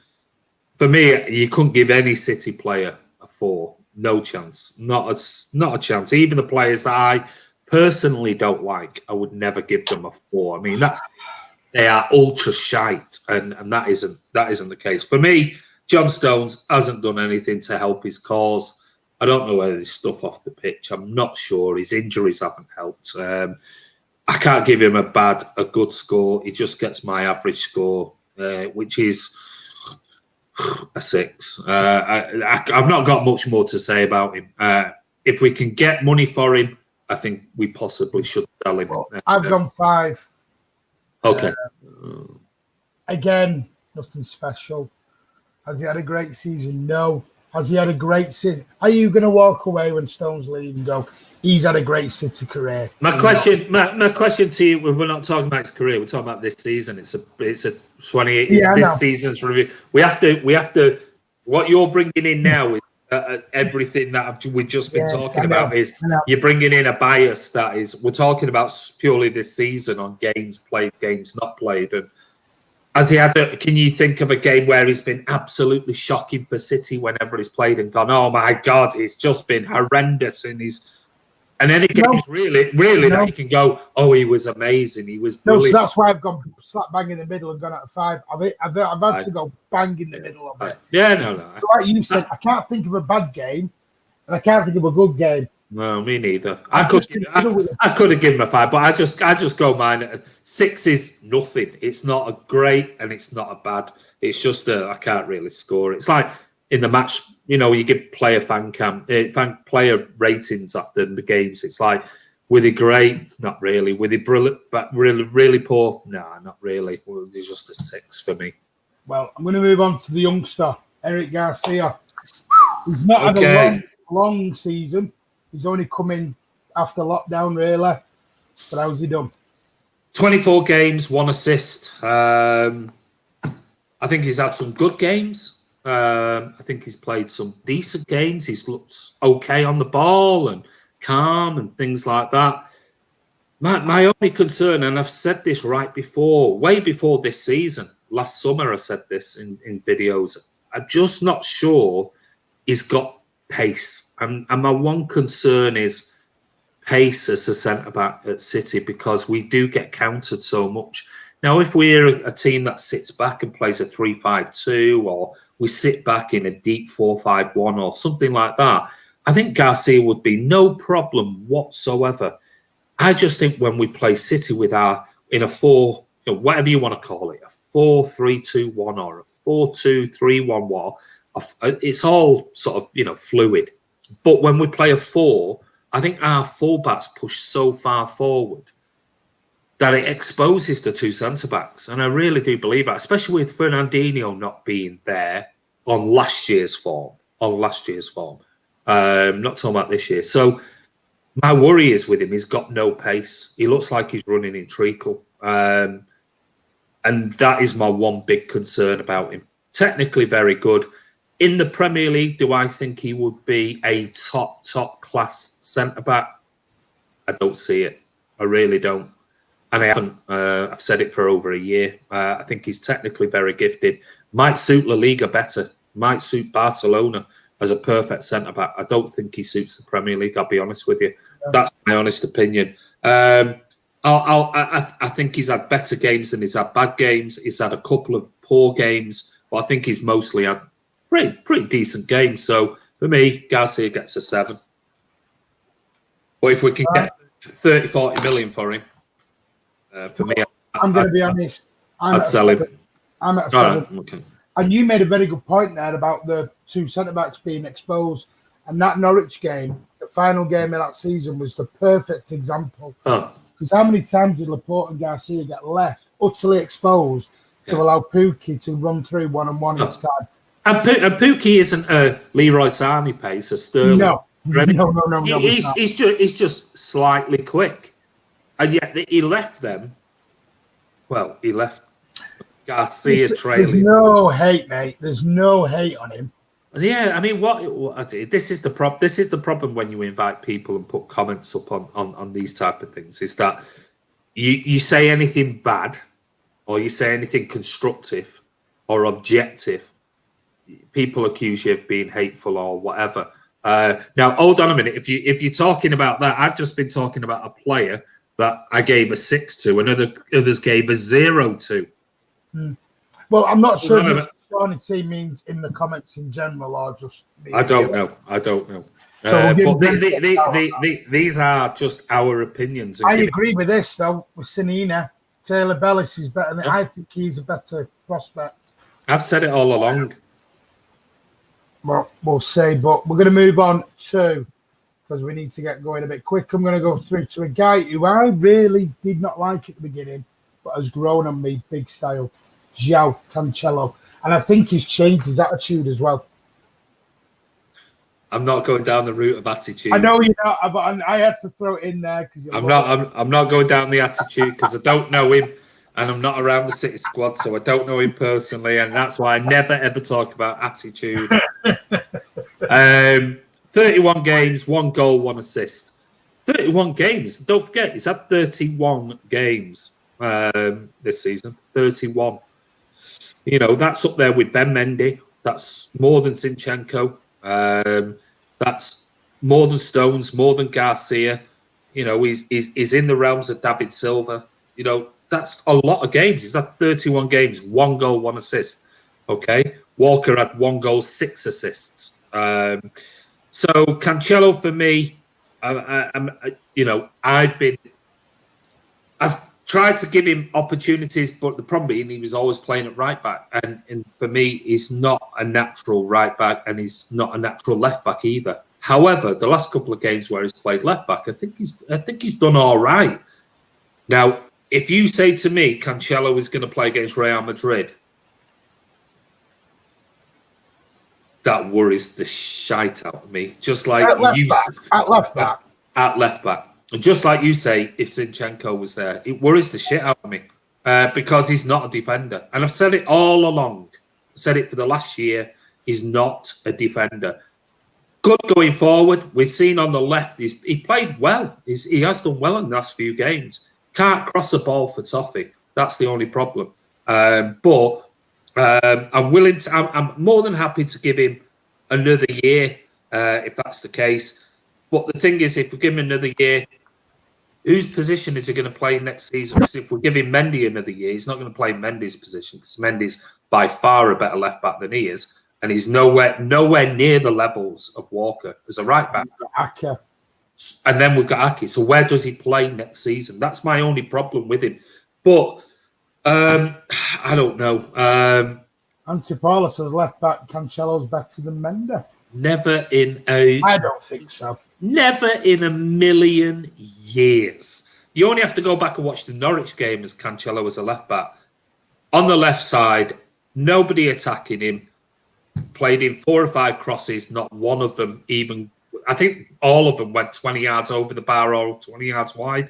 for me, you couldn't give any City player a 4. No chance. Not a chance. Even the players that I personally don't like, I would never give them a 4. I mean, they are ultra shite, and that isn't the case. For me, John Stones hasn't done anything to help his cause. I don't know whether there's stuff off the pitch. I'm not sure. His injuries haven't helped. I can't give him a good score. He just gets my average score, which is a 6. I've not got much more to say about him. If we can get money for him, I think we possibly should sell him. I've gone 5. Okay. Again, nothing special. Has he had a great season? No. Has he had a great season? Are you going to walk away when Stones leave and go, he's had a great City career? My question to you, we're not talking about his career, we're talking about this season. It's a 28. This season's review. We have to. What you're bringing in now is everything that we've just been talking about is you're bringing in a bias that is. We're talking about purely this season on games played, games not played, and. Has he had? Can you think of a game where he's been absolutely shocking for City whenever he's played and gone, oh my God, it's just been horrendous and any games really that you can go, oh, he was amazing, he was brilliant. No, so that's why I've gone slap bang in the middle and gone out of 5. I've had to go bang in the middle of it. Yeah, no. So like you said, I can't think of a bad game and I can't think of a good game. No, me neither. I could have given him a 5, but I just go mine. 6 is nothing. It's not a great and it's not a bad. It's just I can't really score. It's like in the match, you give player player ratings after the games. It's like, were they great? Not really. Were they brilliant? But really poor? No, not really. Well, it's just a 6 for me. Well, I'm going to move on to the youngster, Eric Garcia. He's not had a long season. He's only come in after lockdown, really. But how's he done? 24 games, 1 assist. I think he's had some good games. I think he's played some decent games. He's looked okay on the ball and calm and things like that. My only concern, and I've said this way before this season, last summer I said this in videos, I'm just not sure he's got pace. And my one concern is pace as a centre-back at City, because we do get countered so much. Now, if we're a team that sits back and plays a 3-5-2, or we sit back in a deep 4-5-1 or something like that, I think Garcia would be no problem whatsoever. I just think when we play City in a 4, whatever you want to call it, a 4-3-2-1 or a 4-2-3-1, it's all sort of, fluid. But when we play a 4, I think our fullbacks push so far forward that it exposes the two centre-backs. And I really do believe that, especially with Fernandinho not being there on last year's form. Not talking about this year. So my worry is with him, he's got no pace. He looks like he's running in treacle. And that is my one big concern about him. Technically very good. In the Premier League, do I think he would be a top class centre-back? I don't see it. I really don't. And I haven't. I've said it for over a year. I think he's technically very gifted. Might suit La Liga better. Might suit Barcelona as a perfect centre-back. I don't think he suits the Premier League, I'll be honest with you. Yeah. That's my honest opinion. I think he's had better games than he's had bad games. He's had a couple of poor games, but I think he's mostly had pretty decent games. So for me, Garcia gets a 7. But if we can get 30, 40 million for him, for me, I'm going to be honest. I'd sell him. I'm at 7. Okay. And you made a very good point there about the two centre-backs being exposed. And that Norwich game, the final game of that season, was the perfect example. Because how many times did Laporte and Garcia get left utterly exposed to allow Pukki to run through one-on-one each time? And Pukki isn't a Leroy Sané pace, a Sterling. No. He's just slightly quick. And yet he left them. Well, he left Garcia trailing. There's no hate, mate. There's no hate on him. Yeah, I mean, this is the problem. This is the problem when you invite people and put comments up on these type of things. Is that you say anything bad, or you say anything constructive or objective, people accuse you of being hateful or whatever. Now, hold on a minute. If you're talking about that, I've just been talking about a player that I gave a 6 to, and others gave a 0 to. Well, I'm not sure what Shawnee means in the comments in general, or just. I don't know. So but these are just our opinions. I agree with this though. With Sinina, Taylor Bellis is better. I think he's a better prospect. I've said it all along. Well, we'll see, but we're going to move on to, because we need to get going a bit quick. I'm going to go through to a guy who I really did not like at the beginning, but has grown on me big style, João Cancelo. And I think he's changed his attitude as well. I'm not going down the route of attitude. I know you're not, but I had to throw it in there. I'm not going down the attitude because I don't know him. And I'm not around the City squad, so I don't know him personally, and that's why I never, ever talk about attitude. 31 games, 1 goal, 1 assist. 31 games. Don't forget, he's had 31 games this season. 31. That's up there with Ben Mendy. That's more than Zinchenko. That's more than Stones, more than Garcia. He's in the realms of David Silva. That's a lot of games. He's had 31 games, 1 goal, 1 assist. Okay. Walker had 1 goal, 6 assists. So Cancelo for me, I've tried to give him opportunities, but the problem being he was always playing at right back. And for me, he's not a natural right back and he's not a natural left back either. However, the last couple of games where he's played left back, I think he's done all right. Now, if you say to me Cancelo is going to play against Real Madrid, that worries the shite out of me. Just like at left back. At left back. And just like you say, if Zinchenko was there, it worries the shit out of me because he's not a defender. And I've said it all along. I've said it for the last year. He's not a defender. good going forward. We've seen on the left, he played well. He has done well in the last few games. Can't cross a ball for Toffee. That's the only problem. But I'm more than happy to give him another year if that's the case. But the thing is, if we give him another year, whose position is he going to play next season? Because if we give him Mendy another year, he's not going to play Mendy's position because Mendy's by far a better left back than he is. And he's nowhere near the levels of Walker as a right back. Ake. And then we've got Ake. So where does he play next season? That's my only problem with him. But I don't know. Antipolo says left back Cancelo's better than Mendy. I don't think so. Never in a million years. You only have to go back and watch the Norwich game as Cancelo was a left back. On the left side, nobody attacking him. Played in 4 or 5 crosses, not one of them even. I think all of them went 20 yards over the bar or 20 yards wide.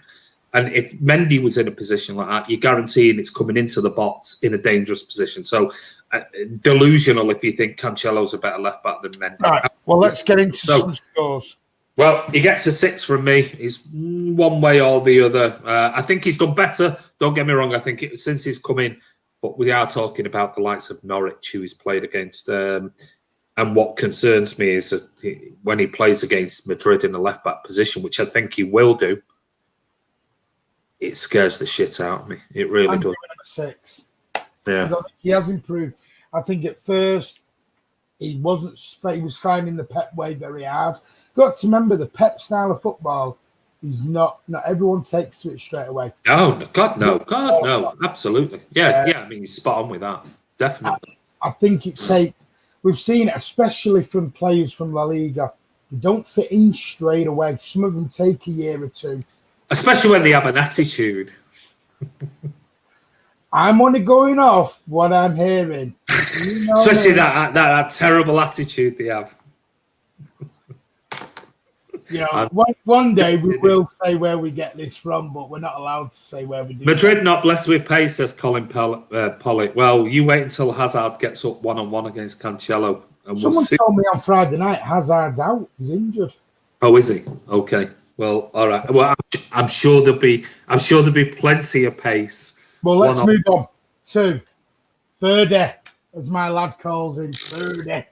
And if Mendy was in a position like that, you're guaranteeing it's coming into the box in a dangerous position. So delusional if you think Cancelo's a better left back than Mendy. Right. Well, let's get into some scores. Well, he gets a 6 from me. It's one way or the other. I think he's done better. Don't get me wrong. I think since he's come in, but we are talking about the likes of Norwich, who he's played against. And what concerns me is that when he plays against Madrid in the left-back position, which I think he will do, it scares the shit out of me. It really does. I'm 6. Yeah. He has improved. I think at first he was finding the Pep way very hard. Got to remember the Pep style of football is not everyone takes to it straight away. Oh, God, no. Absolutely. Yeah. I mean, he's spot on with that. Definitely. I think it takes, we've seen it, especially from players from La Liga. They don't fit in straight away. Some of them take a year or two. Especially when they have an attitude. I'm only going off what I'm hearing. Especially that terrible attitude they have. You know, one day we will say where we get this from, but we're not allowed to say where we do. Madrid not blessed with pace, says Colin Pollock. Well, you wait until Hazard gets up 1-on-1 against Cancelo. And Someone told me on Friday night Hazard's out. He's injured. Oh, is he? Okay. Well, all right. Well, I'm sure there'll be plenty of pace. Well, let's move on to Thirdy, as my lad calls him. Thirdy.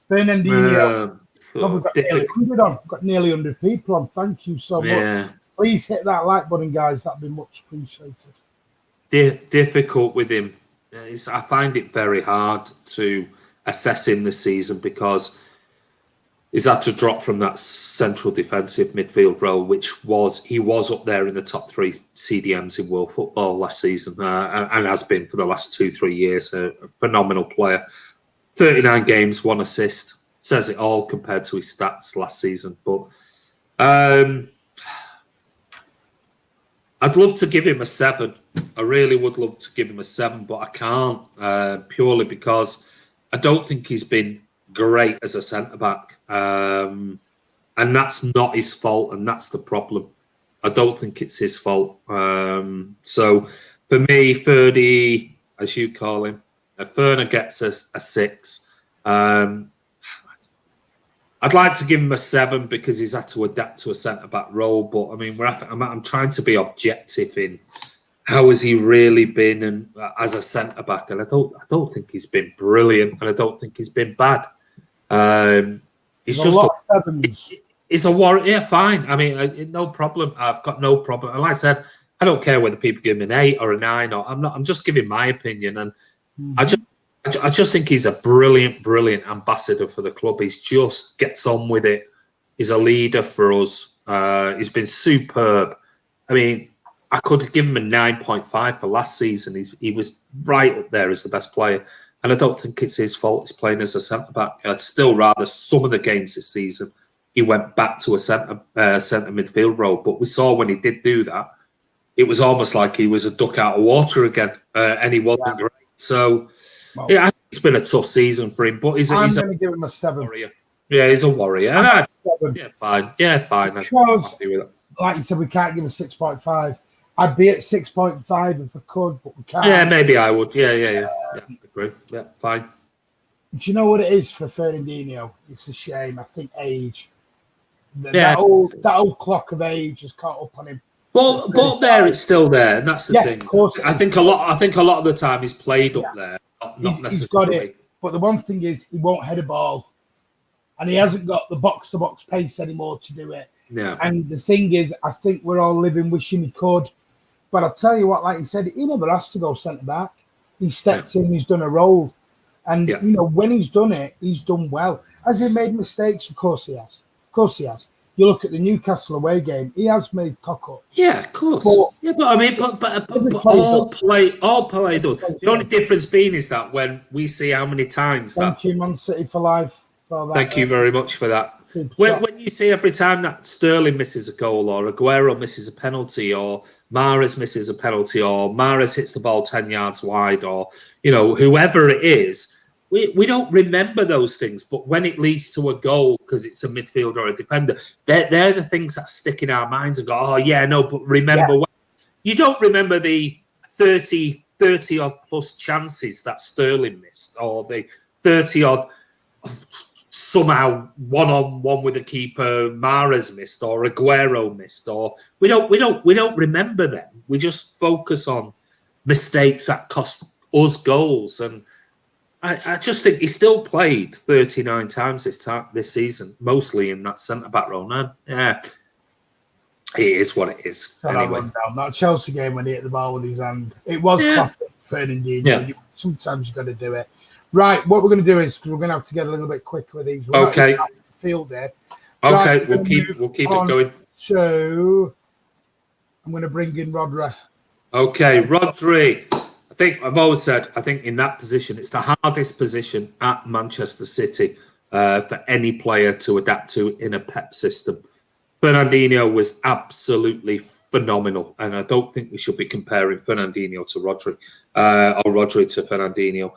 Fernandinho. We've got nearly 100 people on. Thank you so much. Please hit that like button, guys. That'd be much appreciated. Difficult with him. I find it very hard to assess him this season because he's had to drop from that central defensive midfield role, he was up there in the top 3 CDMs in world football last season and has been for the last 2-3 years. A phenomenal player. 39 games, 1 assist. Says it all compared to his stats last season. But I'd love to give him a 7. I really would love to give him a 7, but I can't purely because I don't think he's been great as a centre-back. And that's not his fault, and that's the problem. I don't think it's his fault. So for me, Ferdy, as you call him, Ferner gets a 6. I'd like to give him a 7 because he's had to adapt to a centre-back role. But, I mean, I'm trying to be objective in how has he really been and as a centre-back. And I don't think he's been brilliant, and I don't think he's been bad. He's just a 7s. He's a warrior. Yeah, fine. I mean, no problem. I've got no problem. And like I said, I don't care whether people give him an 8 or a 9. I'm just giving my opinion. And I just think he's a brilliant ambassador for the club. He just gets on with it. He's a leader for us. He's been superb. I mean, I could give him a 9.5 for last season. He was right up there as the best player. And I don't think it's his fault he's playing as a centre-back. I'd still rather some of the games this season he went back to a centre midfield role. But we saw when he did do that, it was almost like he was a duck out of water again. And he wasn't great. So... Well, I think it's been a tough season for him, but I'm going to give him a 7. Warrior. Yeah, he's a warrior. Yeah, fine. Because, like you said, we can't give him 6.5. I'd be at 6.5 if I could, but we can't. Yeah, maybe I would. Yeah. I agree. Yeah, fine. Do you know what it is for Fernandinho? It's a shame. I think age. Yeah. That old clock of age has caught up on him. But there, it's still there, and that's the thing. Of course, I think a lot of the time he's played up there, not necessarily. He's got it. But the one thing is, he won't head a ball, and he hasn't got the box-to-box pace anymore to do it. Yeah. And the thing is, I think we're all living wishing he could. But I'll tell you what, like you said, he never has to go centre back. He stepped in, he's done a role, and when he's done it, he's done well. Has he made mistakes? Of course he has. You look at the Newcastle away game; he has made cock-ups. Yeah, of course. But I mean, all play does. The only difference being is that when we see how many times Thank you, Man City for life. For that, Thank you very much for that. When you see every time that Sterling misses a goal, or Aguero misses a penalty, or Mahrez misses a penalty, or Mahrez hits the ball 10 yards wide, or whoever it is. We don't remember those things, but when it leads to a goal because it's a midfielder or a defender, they're the things that stick in our minds and go, oh, yeah, no, but remember. When you don't remember the 30-odd plus chances that Sterling missed, or the 30-odd somehow one-on-one with a keeper Mahrez missed, or Aguero missed, or we don't remember them. We just focus on mistakes that cost us goals. And I just think he still played 39 times this season, mostly in that centre-back role. And it is what it is. Anyway. That Chelsea game when he hit the ball with his hand, it was classic Fernandinho. Yeah. Sometimes you've got to do it. Right, what we're going to do is, because we're going to have to get a little bit quicker with these. Okay. Field there. Okay, Right, we'll keep it going. So I'm going to bring in Rodri. Okay, Rodri. I've always said, I think in that position, it's the hardest position at Manchester City for any player to adapt to in a Pep system. Fernandinho was absolutely phenomenal, and I don't think we should be comparing Fernandinho to Rodri or Rodri to Fernandinho.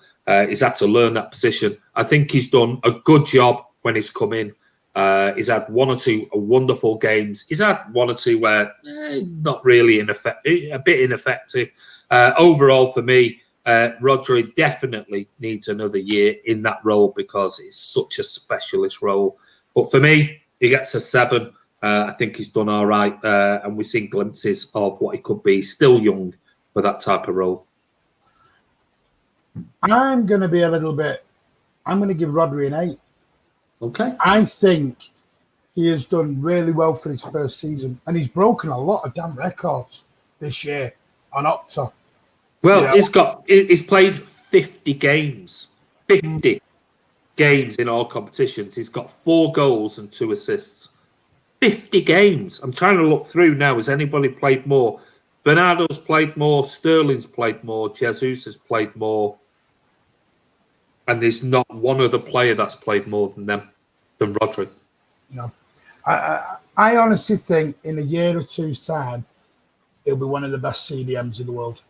He's had to learn that position. I think he's done a good job when he's come in. He's had one or two wonderful games. He's had one or two where not really a bit ineffective. Overall, for me, Rodri definitely needs another year in that role because it's such a specialist role. But for me, he gets a 7. I think he's done all right, and we've seen glimpses of what he could be. Still young for that type of role. I'm going to give Rodri an 8. Okay. I think he has done really well for his first season, and he's broken a lot of damn records this year on Opta. Well, he's played 50 games. 50 games in all competitions. He's got 4 goals and 2 assists. 50 games. I'm trying to look through now. Has anybody played more? Bernardo's played more. Sterling's played more. Jesus has played more. And there's not one other player that's played more than Rodri. No. I honestly think in a year or two's time, he'll be one of the best CDMs in the world.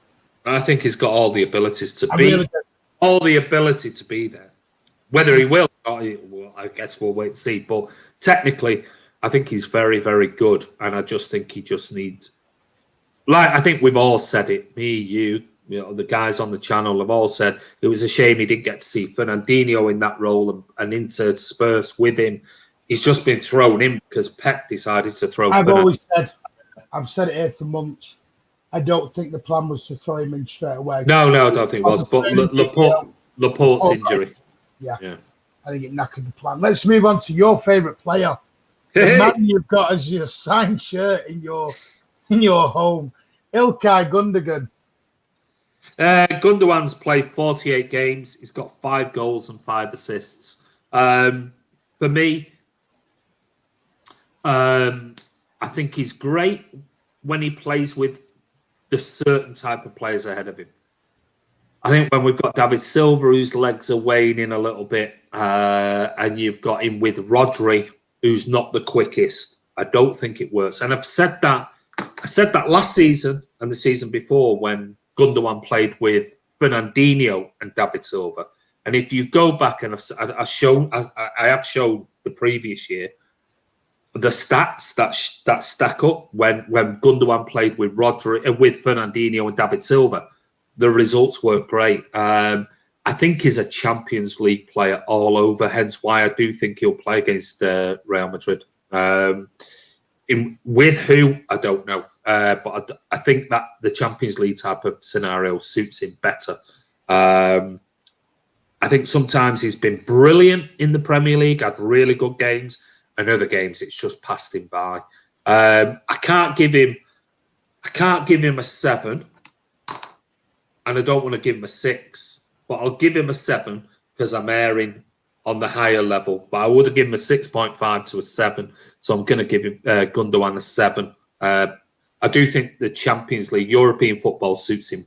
I think he's got all the abilities to be there. Whether he will, I guess we'll wait and see. But technically, I think he's very, very good. And I just think he just needs... I think we've all said it. Me, you, the guys on the channel have all said it was a shame he didn't get to see Fernandinho in that role and intersperse with him. He's just been thrown in because Pep decided to throw I've said it here for months. I don't think the plan was to throw him in straight away. No, I don't think it was. But Laporte's injury. Yeah. I think it knackered the plan. Let's move on to your favourite player. The man you've got as your signed shirt in your home. Ilkay Gundogan. Gundogan's played 48 games. He's got 5 goals and 5 assists. For me, I think he's great when he plays with the certain type of players ahead of him. I think when we've got David Silva, whose legs are waning a little bit, and you've got him with Rodri, who's not the quickest, I don't think it works. And I said that last season and the season before when Gundogan played with Fernandinho and David Silva. And if you go back and I have shown the previous year, the stats that stack up when Gundogan played with with Fernandinho and David Silva, the results weren't great. And I think he's a Champions League player all over, hence why I do think he'll play against Real Madrid. With who, I don't know. But I think that the Champions League type of scenario suits him better. I think sometimes he's been brilliant in the Premier League, had really good games, and other games it's just passed him by. I can't give him a 7, and I don't want to give him a 6. But I'll give him a 7 because I'm erring on the higher level. But I would have given him a 6.5 to a 7. So I'm going to give him Gundogan a 7. I do think the Champions League, European football suits him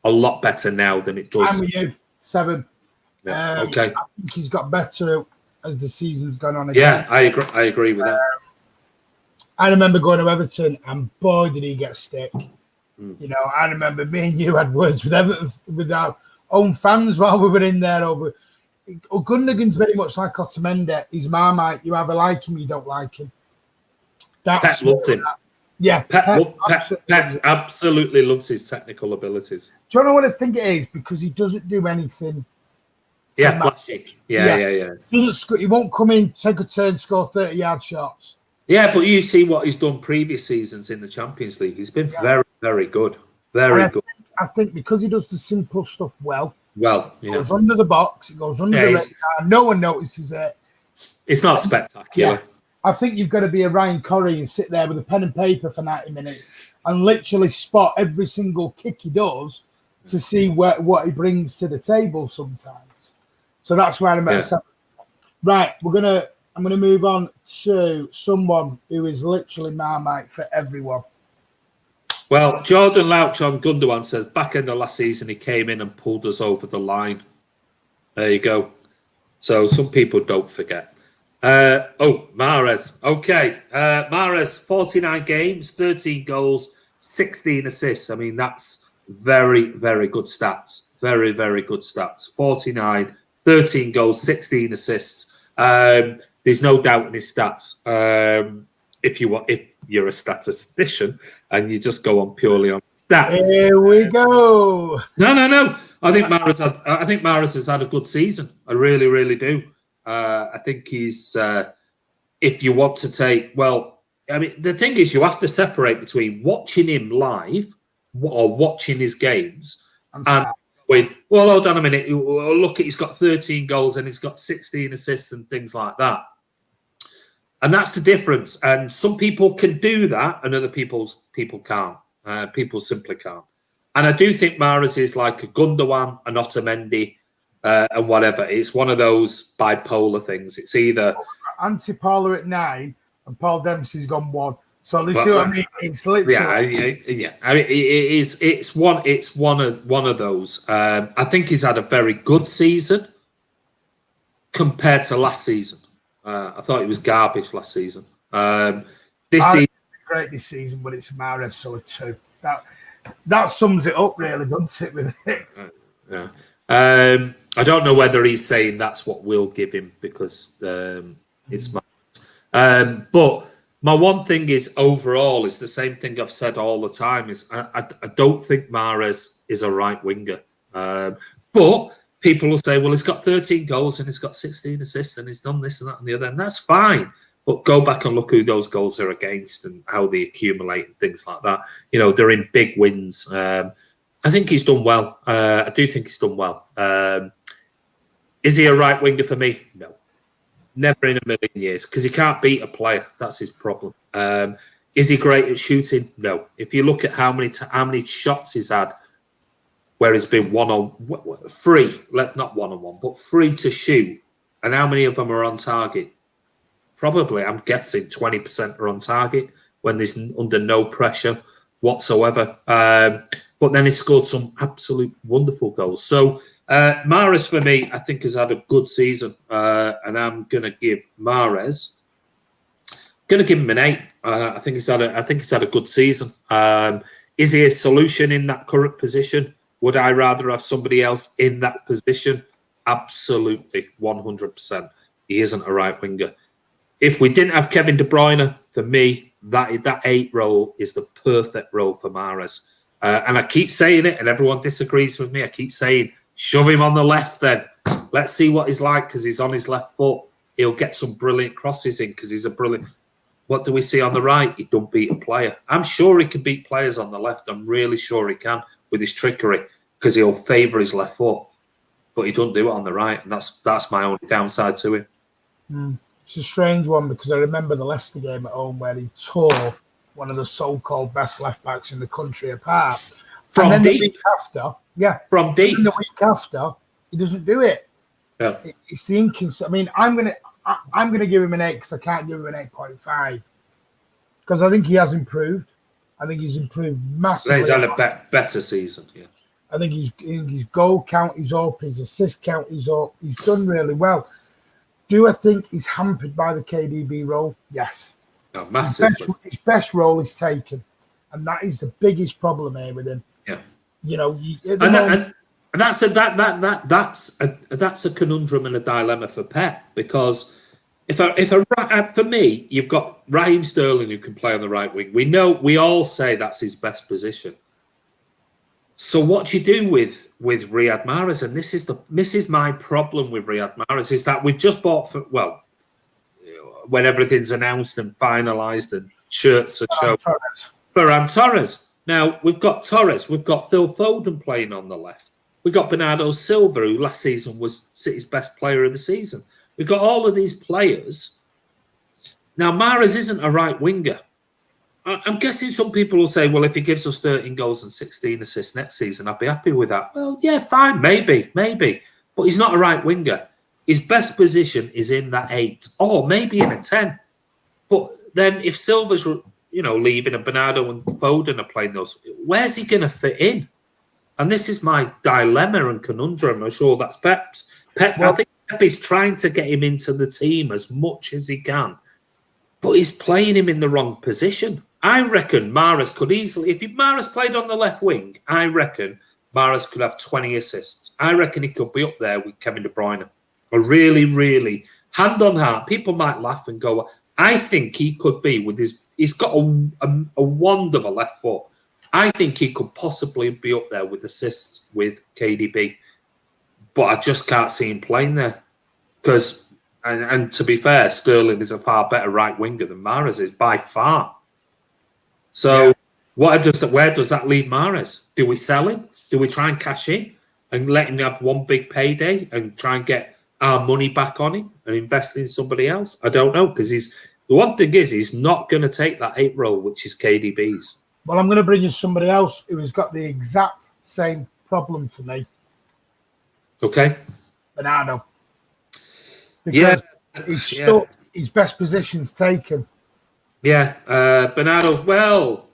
a lot better now than it does. I'm with you, 7. Yeah, okay. I think he's got better as the season's gone on again. Yeah, I agree with that. I remember going to Everton and boy, did he get stick. You know, I remember me and you had words with Everton, with our own fans while we were in there over. Gundogan's very much like Otamendi. He's Marmite. You either like him, you don't like him. Pep loves him. Yeah, Pep absolutely loves his technical abilities. Do you know what I think it is? Because he doesn't do anything. Yeah, flashy. Yeah. He won't come in, take a turn, score 30-yard shots. Yeah, but you see what he's done previous seasons in the Champions League. He's been very, very good. Very good. I think because he does the simple stuff well. It goes under the box, it goes under the radar. No one notices it. It's not spectacular. Yeah. I think you've got to be a Ryan Corrie and sit there with a pen and paper for 90 minutes and literally spot every single kick he does to see what he brings to the table sometimes. So that's where I'm at. Yeah. Right, I'm gonna move on to someone who is literally Marmite for everyone. Well, Jordan Louch on Gundogan says, back end of last season, he came in and pulled us over the line. There you go. So some people don't forget. Mahrez. Okay. Mahrez, 49 games, 13 goals, 16 assists. I mean, that's very, very good stats. Very, very good stats. 49, 13 goals, 16 assists. There's no doubt in his stats. If you're a statistician and you just go on purely on stats. Here we go. No. I think Mahrez has had a good season. I really, really do. I think he's. If you want to take, the thing is, you have to separate between watching him live or watching his games and going, well, hold on a minute. Look, he's got 13 goals and he's got 16 assists and things like that. And that's the difference. And some people can do that, and other people can't. People simply can't. And I do think Mahrez is like a Gundogan, an Otamendi, and whatever. It's one of those bipolar things. It's either anti-polar at 9 and Paul Dempsey's gone 1. So you see what I mean? It's literally yeah. I mean, it's one of those. I think he's had a very good season compared to last season. I thought he was garbage last season. This season, great this season, but it's Mahrez, so a 2. That sums it up, really, doesn't it? With it. Yeah. I don't know whether he's saying that's what we'll give him because it's Mahrez. But my one thing is overall is the same thing I've said all the time is I don't think Mahrez is a right winger. But people will say, well, he's got 13 goals and he's got 16 assists and he's done this and that and the other, and that's fine. But go back and look who those goals are against and how they accumulate and things like that. You know, they're in big wins. I think he's done well. I do think he's done well. Is he a right winger for me? No. Never in a million years, because he can't beat a player. That's his problem. Is he great at shooting? No. If you look at how many shots he's had, where he's been free, not one-on-one, but free to shoot, and how many of them are on target? Probably, I'm guessing 20% are on target when there's under no pressure whatsoever. But then he scored some absolute wonderful goals. So Mahrez, for me, I think has had a good season, and I'm going to give Mahrez. Going to give him an 8. I think he's had a good season. Is he a solution in that current position? Would I rather have somebody else in that position? Absolutely, 100%. He isn't a right winger. If we didn't have Kevin De Bruyne, for me, that 8 role is the perfect role for Mahrez. And I keep saying it, and everyone disagrees with me. I keep saying, Shove him on the left then. Let's see what he's like because he's on his left foot. He'll get some brilliant crosses in because he's a brilliant... What do we see on the right? He don't beat a player. I'm sure he can beat players on the left. I'm really sure he can with his trickery because he'll favour his left foot. But he don't do it on the right, and that's my only downside to him. It's a strange one because I remember the Leicester game at home where he tore one of the so-called best left-backs in the country apart. From and then deep. The week after, From deep. And the week after, he doesn't do it. Yeah. It's the inconsistency. I mean, I'm gonna give him an 8 because I can't give him an 8.5 because I think he has improved. I think he's improved massively. He's had a better season. Yeah. I think his goal count is up, his assist count is up. He's done really well. Do I think he's hampered by the KDB role? Yes. No, massively. His best role is taken, and that is the biggest problem here with him. Yeah. You know, and that's a conundrum and a dilemma for Pep because for me, you've got Raheem Sterling who can play on the right wing. We all say that's his best position. So what do you do with Riyad Mahrez? And this is my problem with Riyad Mahrez is that we've just bought when everything's announced and finalised and shirts are shown. Ferran Torres. Now we've got Torres, we've got Phil Foden playing on the left. We've got Bernardo Silva, who last season was City's best player of the season. We've got all of these players. Now Mahrez isn't a right winger. I'm guessing some people will say, well, if he gives us 13 goals and 16 assists next season, I'd be happy with that. Well, yeah, fine, maybe. But he's not a right winger. His best position is in that 8 or maybe in a 10. But then if Silva's, leaving and Bernardo and Foden are playing those, where's he going to fit in? And this is my dilemma and conundrum. I'm sure that's Pep's. I think Pep is trying to get him into the team as much as he can. But he's playing him in the wrong position. I reckon Mahrez could easily, if Mahrez played on the left wing, I reckon Mahrez could have 20 assists. I reckon he could be up there with Kevin De Bruyne. A really, really, hand on heart, people might laugh and go, I think he could be with he's got a wand of a left foot. I think he could possibly be up there with assists with KDB. But I just can't see him playing there. Because, and to be fair, Sterling is a far better right winger than Mahrez is by far. So where does that leave Mahrez? Do we sell him? Do we try and cash in and let him have one big payday and try and get our money back on him and invest in somebody else? I don't know because the one thing is he's not going to take that 8 role, which is KDB's. Well, I'm going to bring you somebody else who has got the exact same problem for me. Okay. Bernardo. Because he's stuck. His best position's taken. Yeah, Bernardo. Well.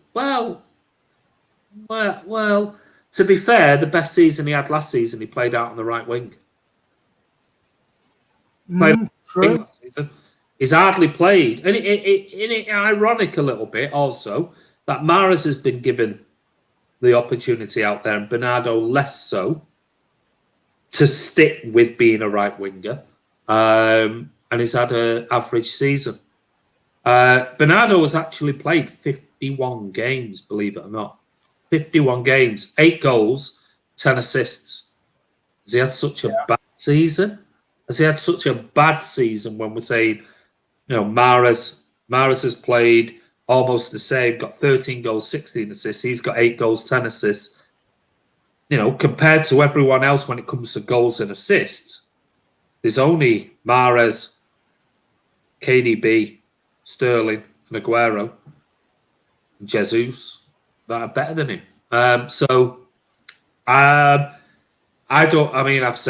To be fair, the best season he had last season, he played out on the right wing. True. Last season. He's hardly played, and it ironic a little bit also that Mahrez has been given the opportunity out there, and Bernardo less so to stick with being a right winger, and he's had an average season. Bernardo has actually played 51 games, believe it or not. 51 games, 8 goals, 10 assists. Has he had such a bad season? Has he had such a bad season when we're saying, Mahrez has played almost the same, got 13 goals, 16 assists. He's got 8 goals, 10 assists. Compared to everyone else when it comes to goals and assists, there's only Mahrez, KDB, Sterling and Aguero and Jesus that are better than him. I've said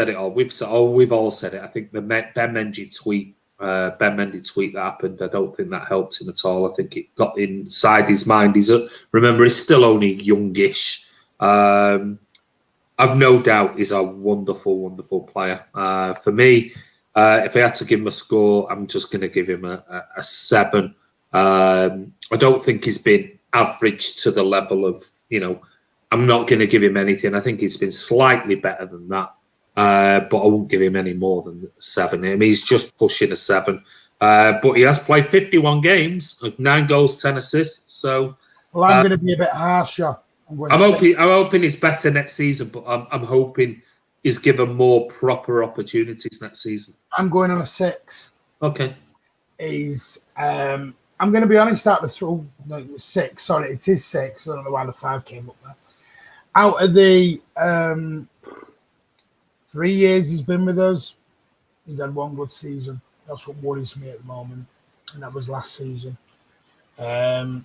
it all. We've all said it. I think the Ben Mendy tweet that happened, I don't think that helped him at all. I think it got inside his mind. He's still only youngish. I've no doubt he's a wonderful, wonderful player. For me, if I had to give him a score, I'm just going to give him a 7. I don't think he's been average to the level of, I'm not going to give him anything. I think he's been slightly better than that. But I won't give him any more than 7. I mean, he's just pushing a 7. But he has played 51 games, 9 goals, 10 assists. So, I'm going to be a bit harsher. I'm hoping he's better next season, but I'm hoping is given more proper opportunities next season? I'm going on a 6. Okay. I'm going to be honest, out of the it was 6. Sorry, it is 6. I don't know why the 5 came up there. Out of the 3 years he's been with us, he's had one good season. That's what worries me at the moment, and that was last season. I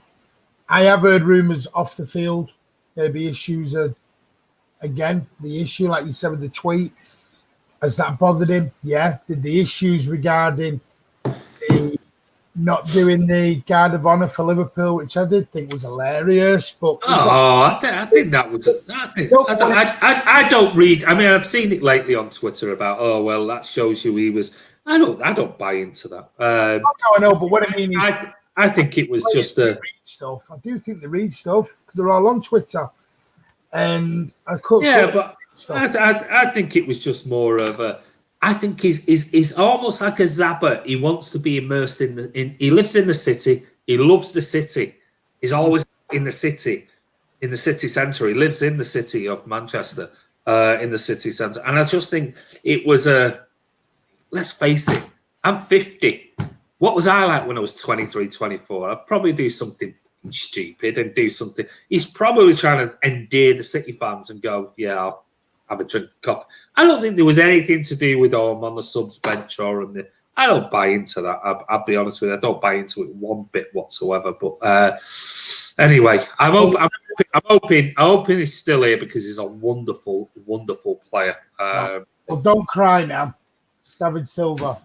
have heard rumours off the field. There'll be issues again. The issue, like you said with the tweet, has that bothered him? Yeah. Did the issues regarding the not doing the Guard of Honour for Liverpool, which I did think was hilarious, but I think that was. I don't read. I mean, I've seen it lately on Twitter about. Oh well, that shows you he was. I don't buy into that. I know, but what I mean is, I think it was just a stuff. I do think they read stuff because they're all on Twitter, and I could. Yeah, but I think it was just more of a. I think he's almost like a Zappa. He wants to be immersed he lives in the city. He loves the city. He's always in the city centre. He lives in the city of Manchester, in the city centre. And I just think it was let's face it, I'm 50. What was I like when I was 23, 24? I'd probably do something stupid and do something. He's probably trying to endear the City fans and go, yeah, I'll have a drink of coffee. I don't think there was anything to do with I'm on the subs bench or on the. I don't buy into that. I'll be honest with you. I don't buy into it one bit whatsoever. But anyway, I'm hoping he's still here because he's a wonderful, wonderful player. Well, don't cry now, David Silva.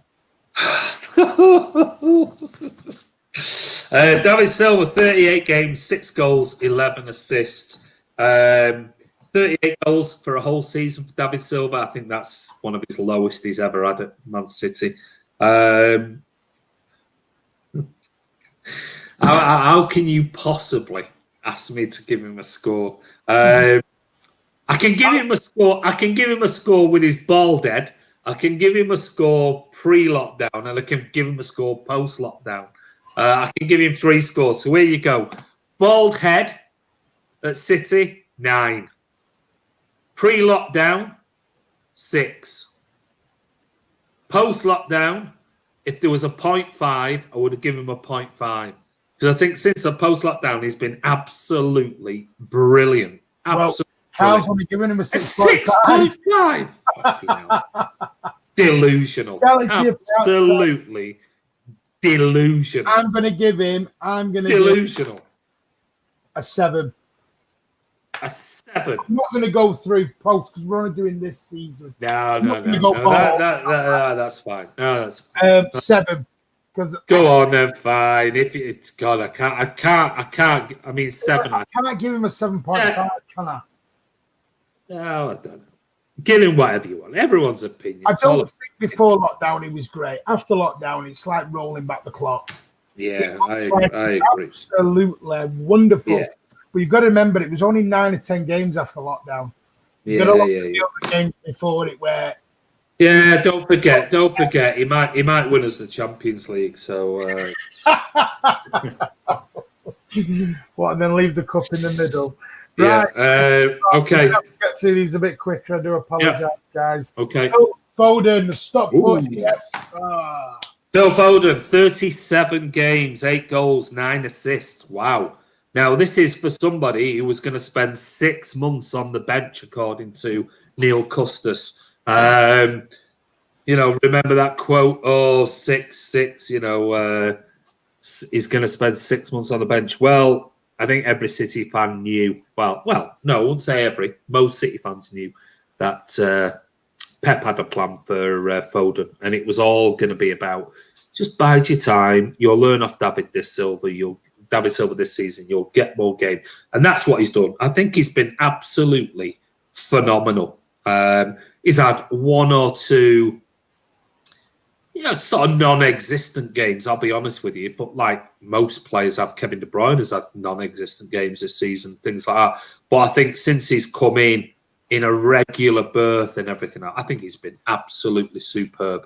David Silva, 38 games, 6 goals, 11 assists. 38 goals for a whole season for David Silva. I think that's one of his lowest he's ever had at Man City. How can you possibly ask me to give him a score? I can give him a score. I can give him a score with his ball dead. I can give him a score pre-lockdown, and I can give him a score post-lockdown. I can give him 3 scores. So here you go. Bald head at City, 9. Pre-lockdown, 6. Post-lockdown, if there was a 0.5, I would have given him a 0.5. Because I think since the post-lockdown, he's been absolutely brilliant. Absolutely. Carl's only given him a 6.5. Delusional. Absolutely delusional. I'm going to give him delusional. A 7. A 7. I'm not going to go through posts because we're only doing this season. No. That's fine. No, that's fine. 7. Go on then, fine. If it's God, I can't. I mean, 7. I cannot give him a 7.5, can I? No, I don't know. Give him whatever you want. Everyone's opinion. I don't think before lockdown he was great. After lockdown, it's like rolling back the clock. Yeah, I agree. Absolutely wonderful. Yeah. But you've got to remember, it was only 9 or 10 games after lockdown. Yeah. The other games before it where. Yeah, don't forget. He might win us the Champions League. So. What, and then leave the cup in the middle. Right. Yeah. Okay. Get through these a bit quicker. I do apologise, guys. Okay. Foden, the stop button. Yes. Phil Foden, 37 games, 8 goals, 9 assists. Wow. Now, this is for somebody who was going to spend 6 months on the bench, according to Neil Custis. Remember that quote? Oh, 6, he's going to spend 6 months on the bench. Well, I think every City fan knew. Well, no, I wouldn't say every. Most City fans knew that Pep had a plan for Foden, and it was all going to be about just bide your time. You'll learn off David Silva this season. You'll get more game, and that's what he's done. I think he's been absolutely phenomenal. He's had 1 or 2. Sort of non-existent games, I'll be honest with you. But like most players have, Kevin De Bruyne has had non-existent games this season, things like that. But I think since he's come in a regular berth and everything, I think he's been absolutely superb.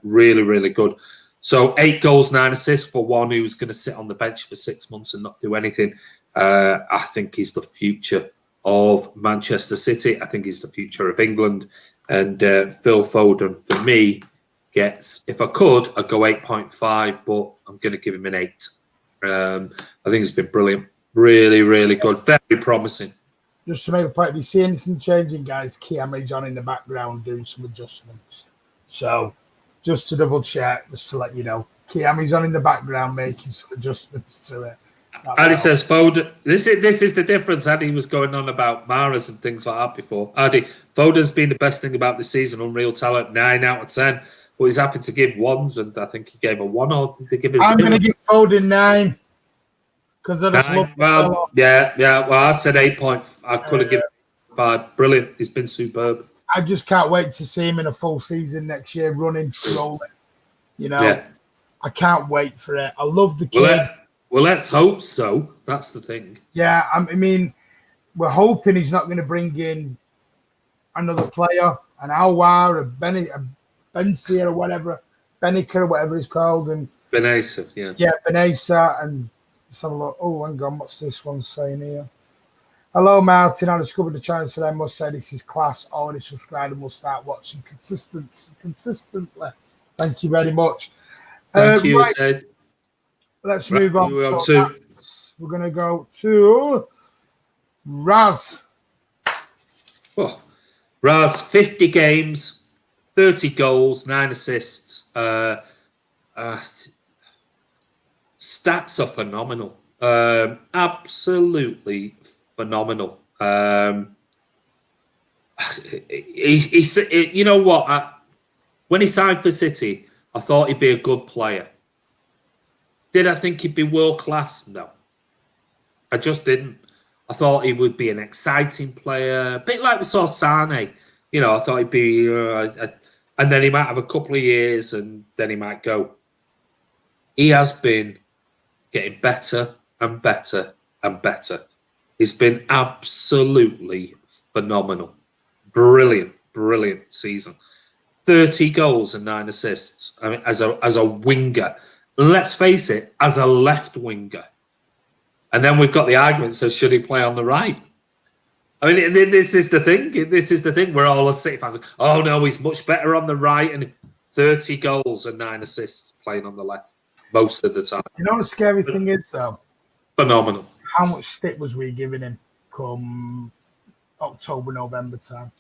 Really, really good. So 8 goals, 9 assists for one who's going to sit on the bench for 6 months and not do anything. I think he's the future of Manchester City. I think he's the future of England. And Phil Foden, for me, gets, if I could, I'd go 8.5, but I'm going to give him an 8. I think it's been brilliant. Really, really good. Very promising. Just to make a point, if you see anything changing, guys, Kiami's on in the background doing some adjustments. So, just to double check, just to let you know, Kiami's on in the background making some adjustments to it. Addy says, Foden, this is the difference. Addy was going on about Mahrez and things like that before. Addy, Foden's been the best thing about this season. Unreal talent, 9 out of 10. But he's happy to give 1s, and I think he gave a 1, or did they give a 0? I'm going to give Foden 9. Because I just love well, yeah. Well, I said 8. I could have given 5. Brilliant. He's been superb. I just can't wait to see him in a full season next year, running, rolling. You know, yeah. I can't wait for it. I love the kid. Well, let's hope so. That's the thing. Yeah, I mean, we're hoping he's not going to bring in another player, an Alwar, a Bensia or whatever, Benica or whatever it's called. And Benesa, yeah. Yeah, Benesa. And let's have a look. Oh, hang on, what's this one saying here? Hello, Martin. I discovered the channel today. I must say this is class. Already subscribed and will start watching consistently. Thank you very much. Thank you, right. Ed. Let's move on. We're going to go to Raz. Oh, Raz, 50 games, 30 goals, 9 assists. Stats are phenomenal. Absolutely phenomenal. You know what? When he signed for City, I thought he'd be a good player. Did I think he'd be world class? No. I just didn't. I thought he would be an exciting player, a bit like we saw Sane. You know, I thought he'd be, and then he might have a couple of years and then he might go. He has been getting better and better and better. He's been absolutely phenomenal. Brilliant, brilliant season. 30 goals and 9 assists. I mean, as a winger. Let's face it, as a left winger. And then we've got the argument, so should he play on the right? I mean, this is the thing. This is the thing. We're all as City fans. Oh, no, he's much better on the right. And 30 goals and 9 assists playing on the left most of the time. You know what the scary thing is, though? Phenomenal. How much stick was we giving him come October, November time?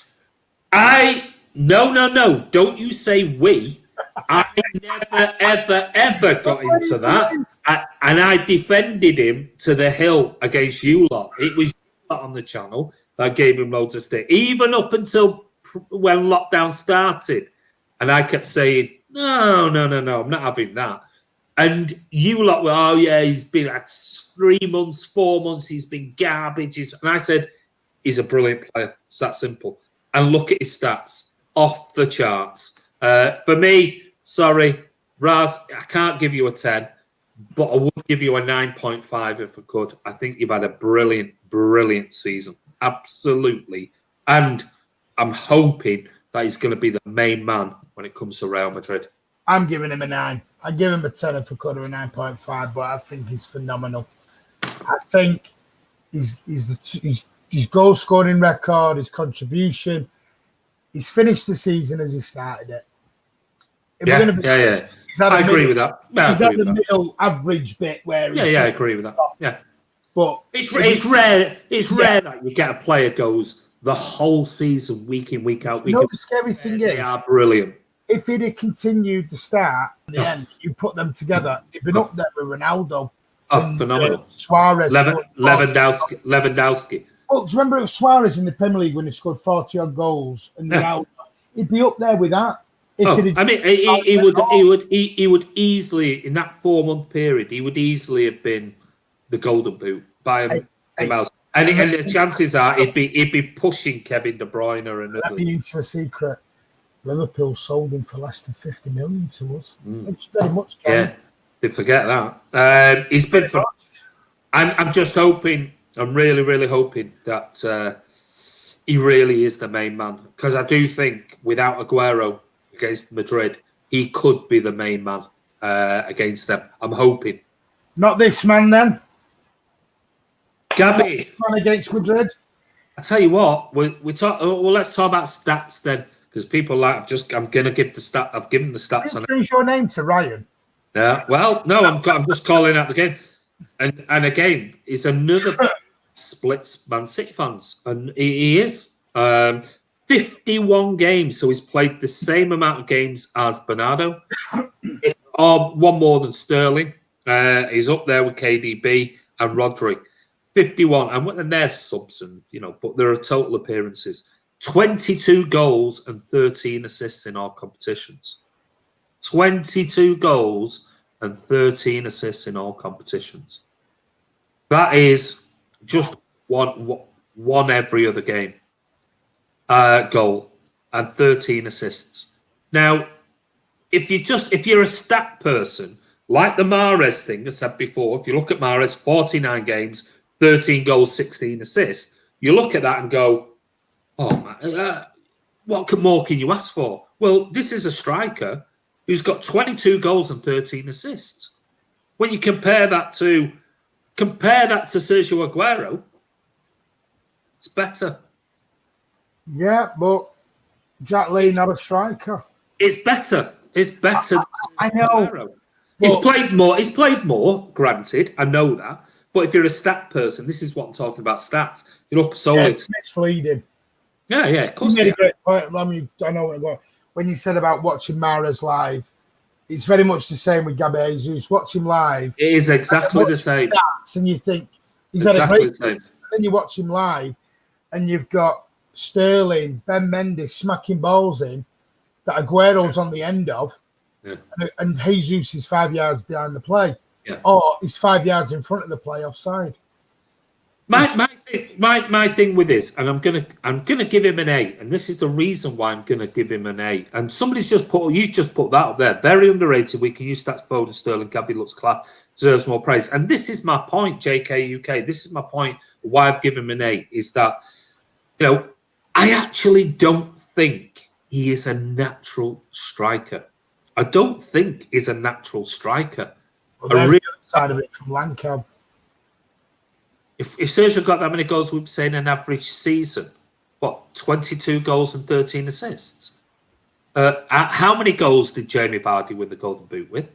No. Don't you say we. I never, ever got into that. And I defended him to the hill against you lot. It was you lot on the channel that gave him loads of stick. Even up until when lockdown started. And I kept saying, no, I'm not having that. And you lot were, oh, yeah, he's been like 3 months, 4 months, he's been garbage. And I said, he's a brilliant player. It's that simple. And look at his stats. Off the charts. For me, sorry, Raz, I can't give you a 10, but I would give you a 9.5 if I could. I think you've had a brilliant, brilliant season. Absolutely. And I'm hoping that he's going to be the main man when it comes to Real Madrid. I'm giving him a 9. I'd give him a 10 if I could, or a 9.5, but I think he's phenomenal. I think his goal scoring record, his contribution, he's finished the season as he started it. Yeah. I agree with that. He's at the middle average bit where I agree with that. Yeah. But it's rare. It's rare that you get a player goes the whole season, week in, week out. You know the scary thing is, they are brilliant. If he'd have continued the start at the end, you put them together, he'd been up there with Ronaldo. Oh, phenomenal. Suarez. Lewandowski. Well, do you remember Suarez in the Premier League when he scored 40-odd goals? And Ronaldo, he'd be up there with that. He would easily, in that 4-month period, he would easily have been the Golden Boot by miles. And the chances are he'd be pushing Kevin De Bruyne and let me into a secret. Liverpool sold him for less than 50 million to us. Thanks very much, guys. Yeah, they forget that. He's been. I'm just hoping. I'm really, really hoping that he really is the main man, because I do think without Aguero against Madrid, he could be the main man against them. I'm hoping. Not this man, then. Gabby. Man against Madrid. I tell you what, we talk. Well, let's talk about stats then, because people like I'm gonna give the stat. I've given the stats on it. Change your name to Ryan. Yeah. Well, no, I'm just calling out the game, and again, it's another splits Man City fans, and he is 51 games, so he's played the same amount of games as Bernardo, or one more than Sterling. He's up there with KDB and Rodri. 51, and they're subs, and but there are total appearances. 22 goals and 13 assists in all competitions. 22 goals and 13 assists in all competitions. That is just one every other game. Goal and 13 assists. Now, if you're a stat person, like the Mahrez thing I said before, if you look at Mahrez, 49 games, 13 goals, 16 assists, you look at that and go, oh, man, what more can you ask for? Well, this is a striker who's got 22 goals and 13 assists. When you compare that to Sergio Aguero, it's better. Yeah, but Jack Lee not a striker. It's better. It's better. I know. Aguero. He's played more. He's played more. Granted, I know that. But if you're a stat person, this is what I'm talking about. Stats. You look solely. It's misleading. Yeah, of course. You made a great point. I mean, I know when you said about watching Mahrez live. It's very much the same with Gabriel Jesus. Watch him live. It is exactly the same. Stats, and you think he's exactly had a great. The same. Then you watch him live, and you've got Sterling, Ben Mendy smacking balls in that Aguero's on the end of, and Jesus is 5 yards behind the play, or he's 5 yards in front of the play offside. My thing with this, and I'm gonna give him an A, and this is the reason why I'm gonna give him an A. And somebody's just put that up there, very underrated. We can use stats. Foden, Sterling, Gabby looks class, deserves more praise. And this is my point, JK UK. This is my point. Why I've given him an A is that I actually don't think he is a natural striker. I don't think he's a natural striker. Well, there's the other side of it from Lancashire. If Sergio got that many goals, we'd say in an average season, 22 goals and 13 assists? How many goals did Jamie Vardy win the Golden Boot with?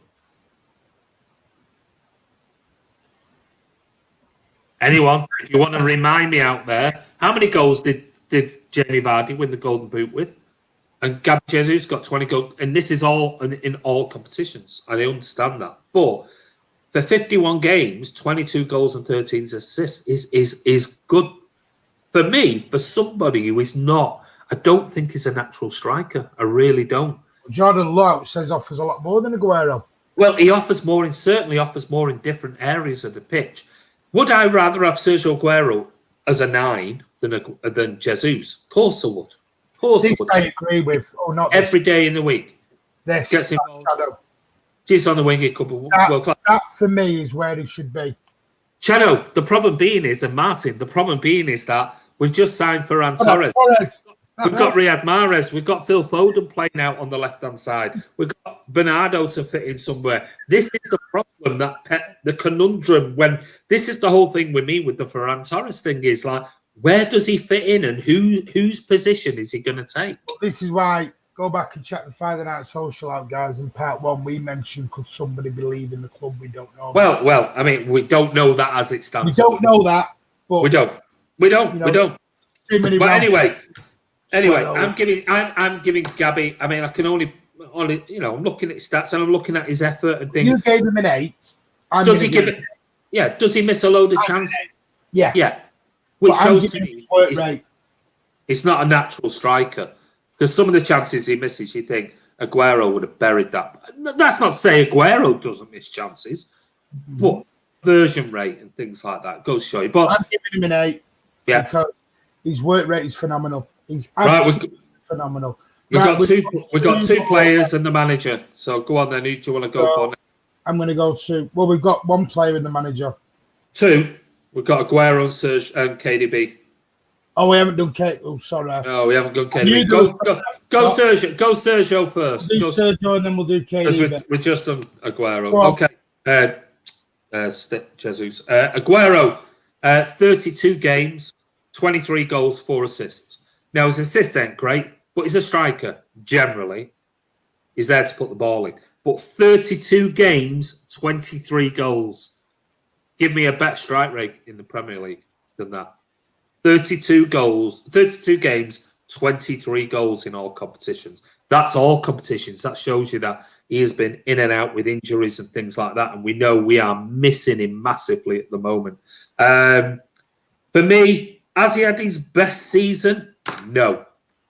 Anyone? If you want to remind me out there, how many goals did Jamie Vardy win the Golden Boot with? And Gabriel Jesus got 20 goals, and this is all in all competitions. I understand that, but for 51 games, 22 goals and 13 assists is good. For me, for somebody who is not, I don't think he's a natural striker. I really don't. Jordan Lowe says offers a lot more than Aguero. Well, he certainly offers more in different areas of the pitch. Would I rather have Sergio Aguero as a 9 than Jesus? Of course I would. Of course This I would. I agree with. Oh, not every day in the week. This gets involved. He's on the wing a couple. That for me is where he should be. Shadow. The problem being is, and Martin, the problem being is that we've just signed Ferran Torres. We've got Riyad Mahrez. We've got Phil Foden playing out on the left-hand side. We've got Bernardo to fit in somewhere. This is the problem, the conundrum. When this is the whole thing with me with the Ferran Torres thing is like, where does he fit in, and whose position is he going to take? Well, this is why. Go back and check the Friday Night Social out, guys. In part 1, we mentioned, could somebody be leaving the club? We don't know. Well, I mean, we don't know that as it stands. We don't know that, but we don't. But anyway, I'm giving Gabby. I mean, I can only, I'm looking at stats and I'm looking at his effort and things. You gave him an 8. Does he give it? Yeah. Does he miss a load of chances? Yeah. Which shows to me he's not a natural striker. Because some of the chances he misses, you think Aguero would have buried that. That's not to say Aguero doesn't miss chances, but version rate and things like that goes to show you. But I'm giving him an 8 because his work rate is phenomenal. He's absolutely phenomenal. We've got two players and the manager. So go on then. Who do you want to go for? I'm going to go to. Well, we've got one player in the manager. 2. We've got Aguero and Serge and KDB. Oh, we haven't done Kate. Oh, sorry. No, we haven't done KDB. Go Sergio. Go Sergio first. We'll do Sergio and then we'll do KDB. We're just on Aguero. Okay. Jesus. Aguero, 32 games, 23 goals, 4 assists. Now, his assists ain't great, but he's a striker, generally. He's there to put the ball in. But 32 games, 23 goals. Give me a better strike rate in the Premier League than that. 32 goals, 32 games, 23 goals in all competitions. That's all competitions. That shows you that he has been in and out with injuries and things like that. And we know we are missing him massively at the moment. For me, has he had his best season? No.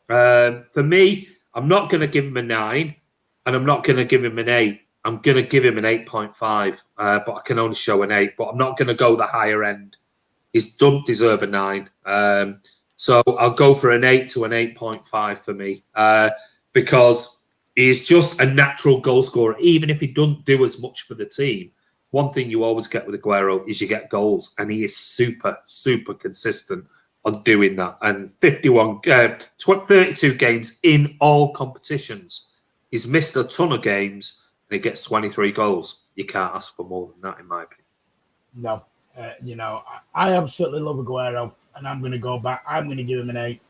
For me, I'm not going to give him a 9 and I'm not going to give him an 8. I'm going to give him an 8.5, but I can only show an 8. But I'm not going to go the higher end. He doesn't deserve a 9. So I'll go for an 8 to an 8.5 for me because he's just a natural goal scorer. Even if he doesn't do as much for the team, one thing you always get with Aguero is you get goals, and he is super, super consistent on doing that. And 32 games in all competitions. He's missed a ton of games, and he gets 23 goals. You can't ask for more than that, in my opinion. No. I absolutely love Aguero, and I'm going to go back. I'm going to give him an 8.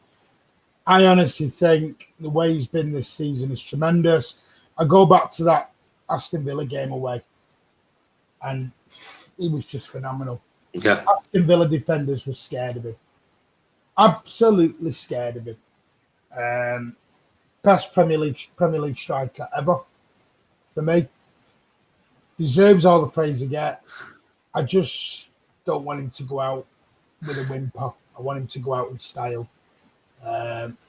I honestly think the way he's been this season is tremendous. I go back to that Aston Villa game away, and he was just phenomenal. Yeah. Aston Villa defenders were scared of him. Absolutely scared of him. Best Premier League striker ever for me. Deserves all the praise he gets. I just don't want him to go out with a whimper. I want him to go out with style.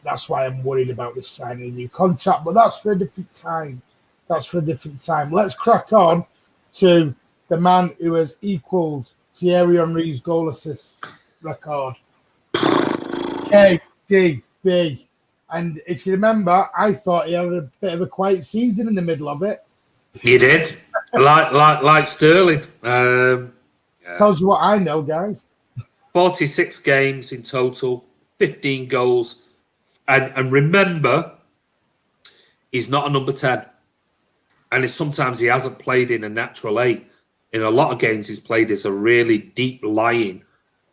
That's why I'm worried about this signing a new contract, but that's for a different time. Let's crack on to the man who has equalled Thierry Henry's goal assist record. KDB. And if you remember, I thought he had a bit of a quiet season in the middle of it. He did. like Sterling. Tells you what I know, guys. 46 games in total, 15 goals. And remember, he's not a number 10. And sometimes he hasn't played in a natural 8. In a lot of games, he's played as a really deep lying,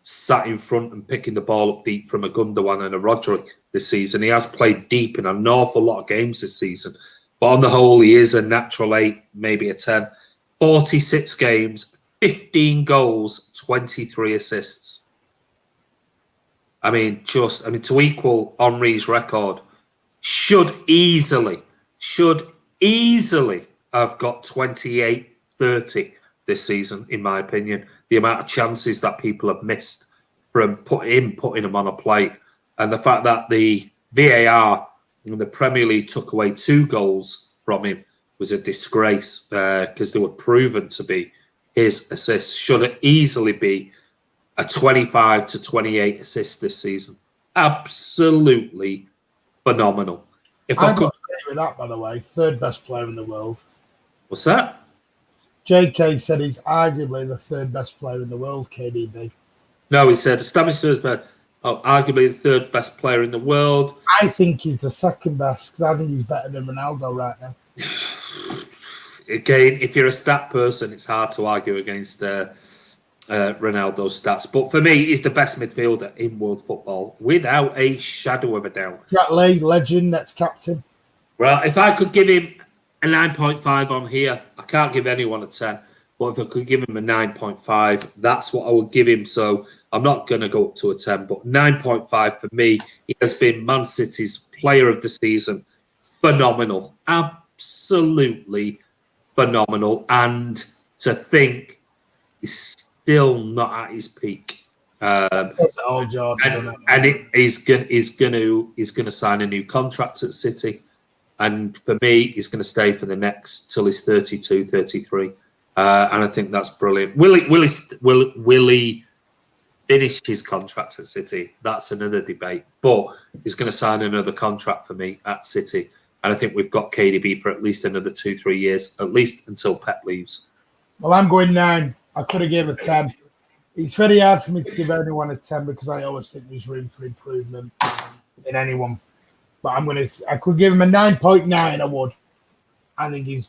sat in front and picking the ball up deep from a Gundogan and a Rodri this season. He has played deep in an awful lot of games this season. But on the whole, he is a natural 8, maybe a 10. 46 games, 15 goals, 23 assists. I mean, to equal Henry's record, should easily have got 28, 30 this season, in my opinion. The amount of chances that people have missed from putting him on a plate. And the fact that the VAR in the Premier League took away 2 goals from him was a disgrace because they were proven to be his assists. Should easily be a 25 to 28 assists this season. Absolutely phenomenal. If I could agree with that, by the way, 3rd best player in the world. What's that? JK said he's arguably the 3rd best player in the world, KDB. No, he said established 3rd best. Arguably the 3rd best player in the world. I think he's the 2nd best because I think he's better than Ronaldo right now. Again, if you're a stat person, it's hard to argue against Ronaldo's stats. But for me, he's the best midfielder in world football, without a shadow of a doubt. Jack Lee, legend, next captain. Well, if I could give him a 9.5 on here, I can't give anyone a 10. But if I could give him a 9.5, that's what I would give him. So I'm not going to go up to a 10, but 9.5 for me. He has been Man City's player of the season. Phenomenal. Absolutely phenomenal. And to think he's still not at his peak. He's going to sign a new contract at City. And for me, he's going to stay for the next till he's 32, 33. And I think that's brilliant. Will he finish his contract at City? That's another debate. But he's going to sign another contract for me at City. And I think we've got KDB for at least another 2-3 years, at least until Pep leaves. Well, I'm going 9. I could have given a 10. It's very hard for me to give anyone a 10 because I always think there's room for improvement in anyone. But I could give him a 9.9. I would. I think he's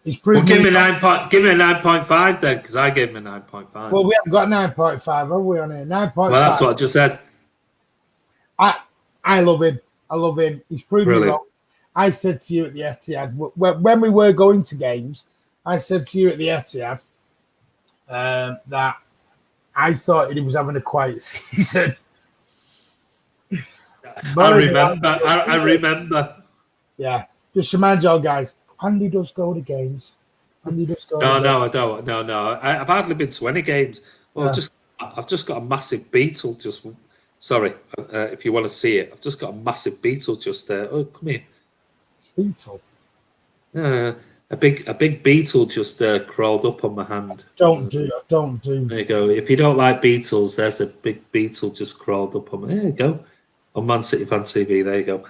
He's Well, proved give me me 9.5 then, because I gave him a 9.5. Well, we haven't got 9.5, have we, on here? 9.5. Well, that's what I just said. I love him. I love him. He's proved me wrong. I said to you at the Etihad, when we were going to games, I said to you at the Etihad that I thought he was having a quiet season. I remember. Yeah. Just remind y'all guys, Andy does go to games. Andy does go to games. No, I don't. No. I've hardly been to any games. Well, I've just got a massive beetle. Sorry, if you want to see it, I've just got a massive beetle just there. Oh, come here. Beetle? A big beetle just crawled up on my hand. Don't do. There you go. If you don't like beetles, there's a big beetle just crawled up on me. There you go. On Man City Fan TV. There you go.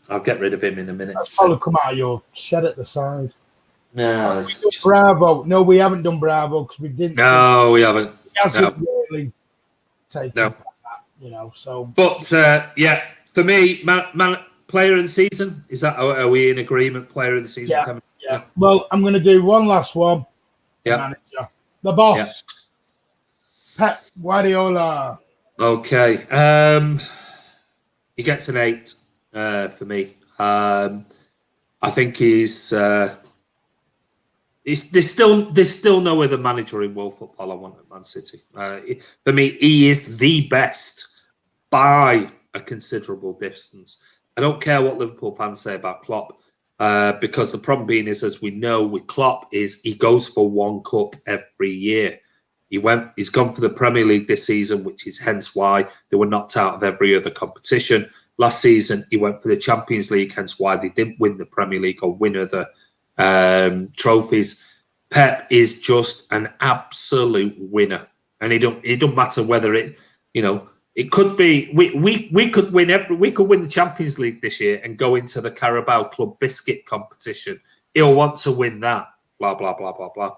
I'll get rid of him in a minute. That's probably come out of your shed at the side. No, Bravo. No, we haven't done Bravo because we didn't. No, we haven't. He hasn't really taken that, so. But, for me, man, player of the season, are we in agreement, player of the season coming? Yeah. Well, I'm going to do one last one. Yeah. Manager. The boss. Yeah. Pep Guardiola. Okay. He gets an 8 for me. I think he's... There's still no other manager in world football I want at Man City. For me, he is the best by a considerable distance. I don't care what Liverpool fans say about Klopp, because the problem being is, as we know with Klopp, is he goes for one cup every year. He's gone for the Premier League this season, which is hence why they were knocked out of every other competition. Last season, he went for the Champions League, hence why they didn't win the Premier League or win other trophies. Pep is just an absolute winner, and it don't matter whether it could be we could win the Champions League this year and go into the Carabao Club biscuit competition. He'll want to win that. Blah blah blah blah blah.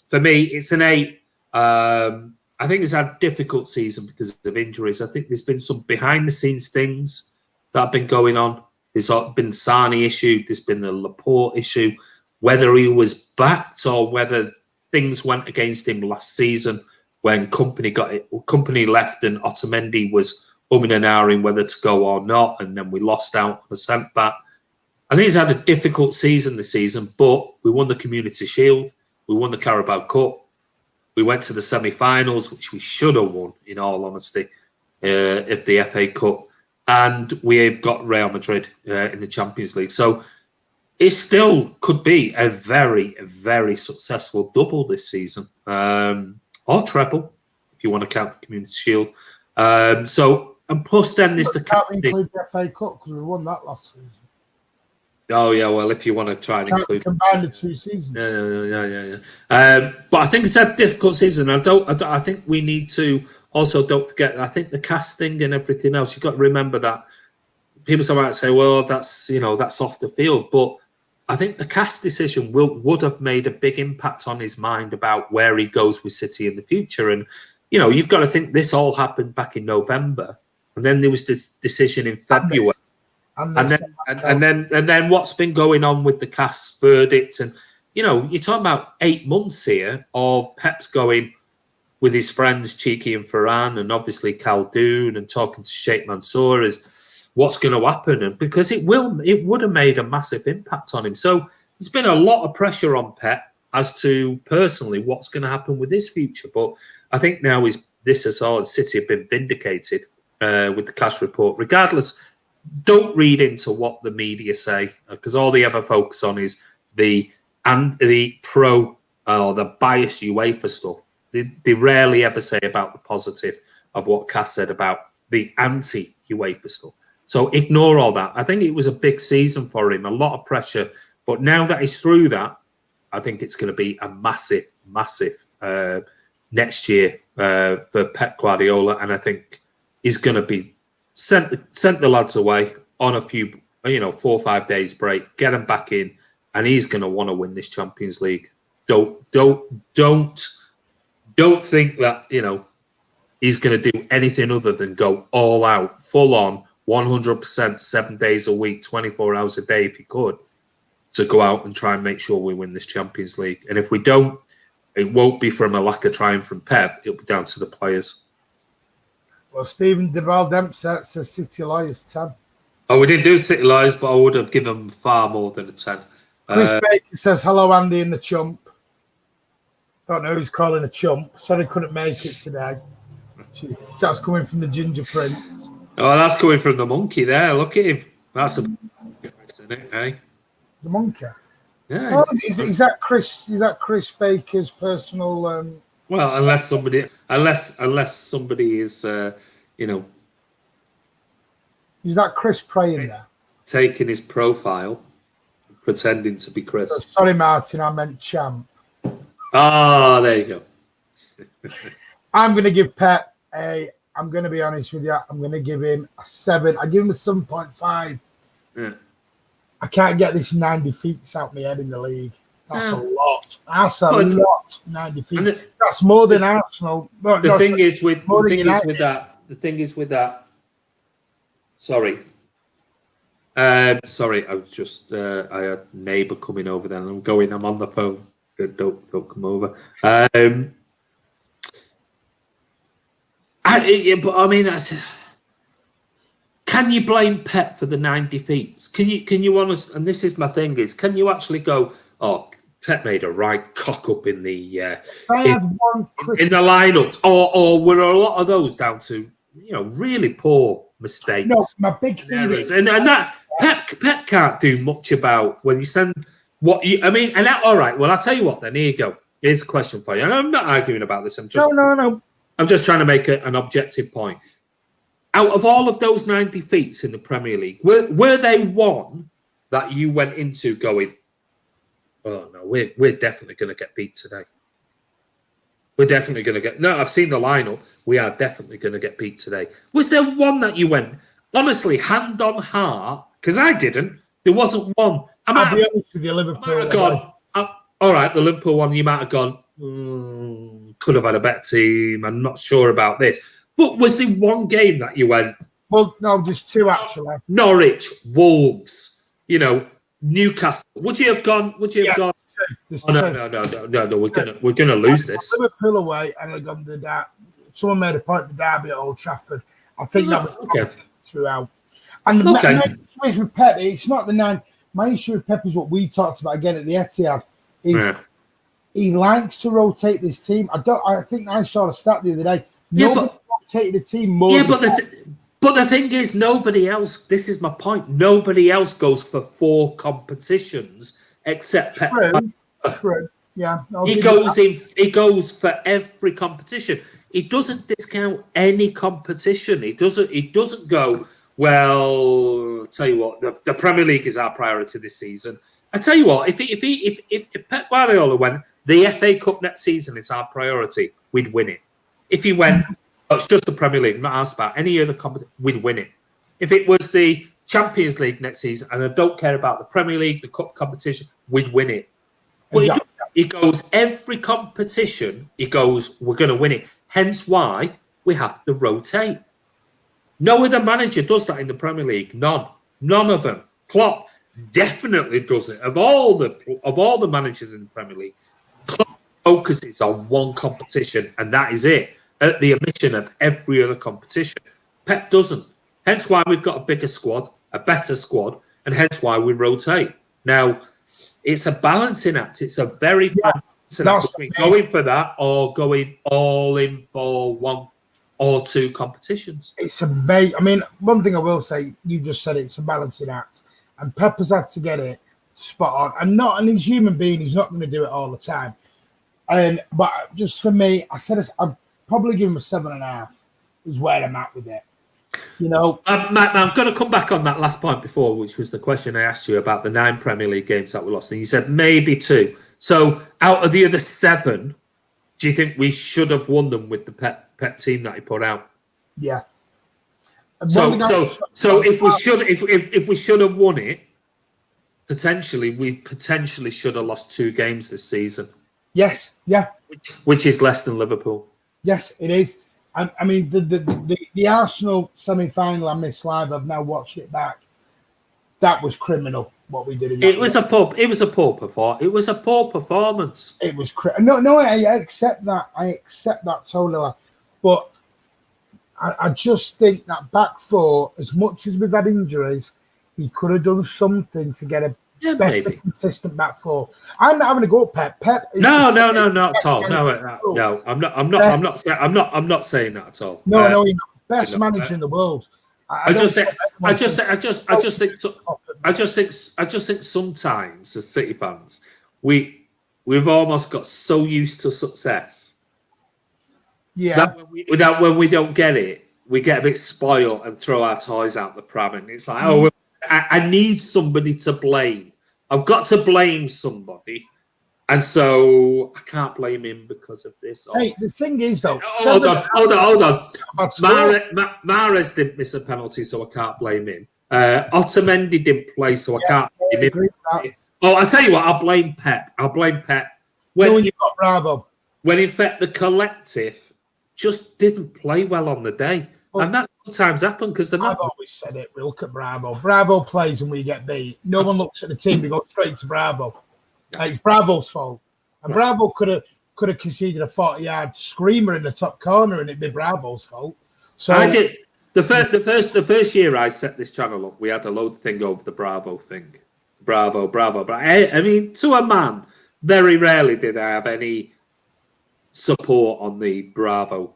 For me, it's an 8. I think he's had a difficult season because of injuries. I think there's been some behind the scenes things that have been going on. There's been the Sani issue. There's been the Laporte issue. Whether he was backed or whether things went against him last season when company left and Otamendi was umming and ahhing whether to go or not, and then we lost out on the centre back. I think he's had a difficult season this season, but we won the Community Shield. We won the Carabao Cup. We went to the semi-finals, which we should have won, in all honesty, of the FA Cup. And we've got Real Madrid in the Champions League. So it still could be a very, very successful double this season. Or treble, if you want to count the Community Shield. And plus then there's the... Can't include the FA Cup because we won that last season. Oh, yeah, well, if you want to try and include... Combine the 2 seasons. Yeah. But I think it's a difficult season. I think we need to... Also, don't forget, I think the casting and everything else, you've got to remember that people might say, well, that's off the field. But I think the cast decision would have made a big impact on his mind about where he goes with City in the future. And, you've got to think this all happened back in November. And then there was this decision in February. And then what's been going on with the cast verdict. And, you're talking about 8 months here of Pep's going with his friends Cheeky and Ferran and obviously Khaldoon and talking to Sheikh Mansour is what's going to happen, and because it would have made a massive impact on him. So there's been a lot of pressure on Pep as to personally what's going to happen with his future. But I think now City have been vindicated with the cash report. Regardless, don't read into what the media say because all they ever focus on is the pro or the biased UEFA stuff. They rarely ever say about the positive of what Cass said about the anti-UEFA stuff. So ignore all that. I think it was a big season for him, a lot of pressure. But now that he's through that, I think it's going to be a massive next year for Pep Guardiola. And I think he's going to be sent the lads away on a few, 4 or 5 days break, get them back in, and he's going to want to win this Champions League. Don't think that, he's going to do anything other than go all out, full on, 100%, 7 days a week, 24 hours a day if he could, to go out and try and make sure we win this Champions League. And if we don't, it won't be from a lack of trying from Pep. It'll be down to the players. Well, Stephen Dembele says City lies 10. Oh, we didn't do City lies, but I would have given them far more than a 10. Chris Baker says, hello, Andy and the chump. Don't know who's calling a chump. Sorry, couldn't make it today. That's coming from the Ginger Prince. Oh, that's coming from the monkey there. Look at him. That's a isn't it, eh? The monkey. Yeah. Oh, is that Chris? Is that Chris Baker's personal? Well, unless somebody is, Is that Chris praying there? Taking his profile, pretending to be Chris. Oh, sorry, Martin. I meant champ. Ah, there you go. I'm going to give Pep I'm going to be honest with you. I'm going to give him a 7. I give him a 7.5. Yeah. I can't get this 9 defeats out my head in the league. That's a lot. That's a lot. 9 defeats. That's more than Arsenal. The thing is with that. Sorry. Sorry, I was just I had a neighbour coming over then. I'm on the phone. Don't come over. Can you blame Pep for the 9 defeats? Can you honest? And this is my thing: is can you actually go? Oh, Pep made a right cock up in the in the lineups, or were a lot of those down to really poor mistakes? No, my big thing is, and that Pep can't do much about when you send what you. I mean, and that, all right. Well, I'll tell you what. Then here you go. Here's a question for you, and I'm not arguing about this. I'm just no. I'm just trying to make an objective point. Out of all of those 9 defeats in the Premier League, were they one that you went into going, oh no, we're definitely going to get beat today. We're definitely going to get. No, I've seen the lineup. We are definitely going to get beat today. Was there one that you went, honestly, hand on heart? Because I didn't. There wasn't one. I'll be honest with you, Liverpool. All right, the Liverpool one, you might have gone, could have had a better team. I'm not sure about this. But was there one game that you went? Well, no, there's 2 actually. Norwich, Wolves, Newcastle. Would you have gone? There's 2. No. We're gonna lose this. Liverpool away, and I gone the derby. Someone made a point. The derby at Old Trafford. I think that was throughout. And my issue with Pep, it's not the 9. My issue with Pep is what we talked about again at the Etihad. He likes to rotate this team. I think I saw a stat the other day. Nobody rotated the team more. Yeah, but the thing is, nobody else. This is my point. Nobody else goes for 4 competitions except Pep. True. Yeah. He goes for every competition. He doesn't discount any competition. He doesn't go, well, I'll tell you what, the Premier League is our priority this season. I tell you what, if Pep Guardiola went, the FA Cup next season is our priority, we'd win it. If he went, it's just the Premier League, not asked about any other competition, we'd win it. If it was the Champions League next season, and I don't care about the Premier League, the Cup competition, we'd win it. But he goes, every competition, he goes, we're going to win it. Hence why we have to rotate. No other manager does that in the Premier League. None of them. Klopp definitely does it. Of all the managers in the Premier League, Klopp focuses on one competition, and that is it, at the omission of every other competition. Pep doesn't. Hence why we've got a bigger squad, a better squad, and hence why we rotate. Now, it's a balancing act. It's a very balancing act between going for that or going all in for 1 or 2 competitions. It's amazing. I mean, one thing I will say, you just said it's a balancing act, and Pep has had to get it spot on. And he's a human being. He's not going to do it all the time. But just for me, I'd probably give him a 7.5. Is where I'm at with it. I'm going to come back on that last point before, which was the question I asked you about the 9 Premier League games that we lost, and you said maybe 2. So out of the other 7, do you think we should have won them with the Pep team that he put out? Yeah. So if we should have won it, we potentially should have lost 2 games this season. Yes. Yeah. Which is less than Liverpool. Yes, it is. I mean, the Arsenal semi-final I missed live, I've now watched it back. That was criminal. what we did in It was a poor performance. It was no, I accept that. I accept that totally. But I just think that back four, as much as we've had injuries, he could have done something to get a better, consistent back four. I'm not having a go at Pep. Pep. No, not at all. No, I'm not saying that at all. No, you're not. Best manager in the world. I just think sometimes as City fans, we've almost got so used to success. Yeah. That when we don't get it, we get a bit spoiled and throw our toys out the pram, and it's like, I need somebody to blame. I've got to blame somebody. And so I can't blame him because of this. Hey, the thing is, though... Hold on. Mahrez didn't miss a penalty, so I can't blame him. Otamendi didn't play, so I can't blame him. I'll tell you what, I'll blame Pep. When you've got Bravo. When, in fact, the collective just didn't play well on the day. And that sometimes happens because they're not... I've always said it. We look at Bravo. Bravo plays and we get beat. No one looks at the team. We go straight to Bravo. It's Bravo's fault. And Bravo could have conceded a 40-yard screamer in the top corner, and it'd be Bravo's fault. So I did the first year I set this channel up. We had a load thing over the Bravo thing, Bravo. But I mean, to a man, very rarely did I have any support on the Bravo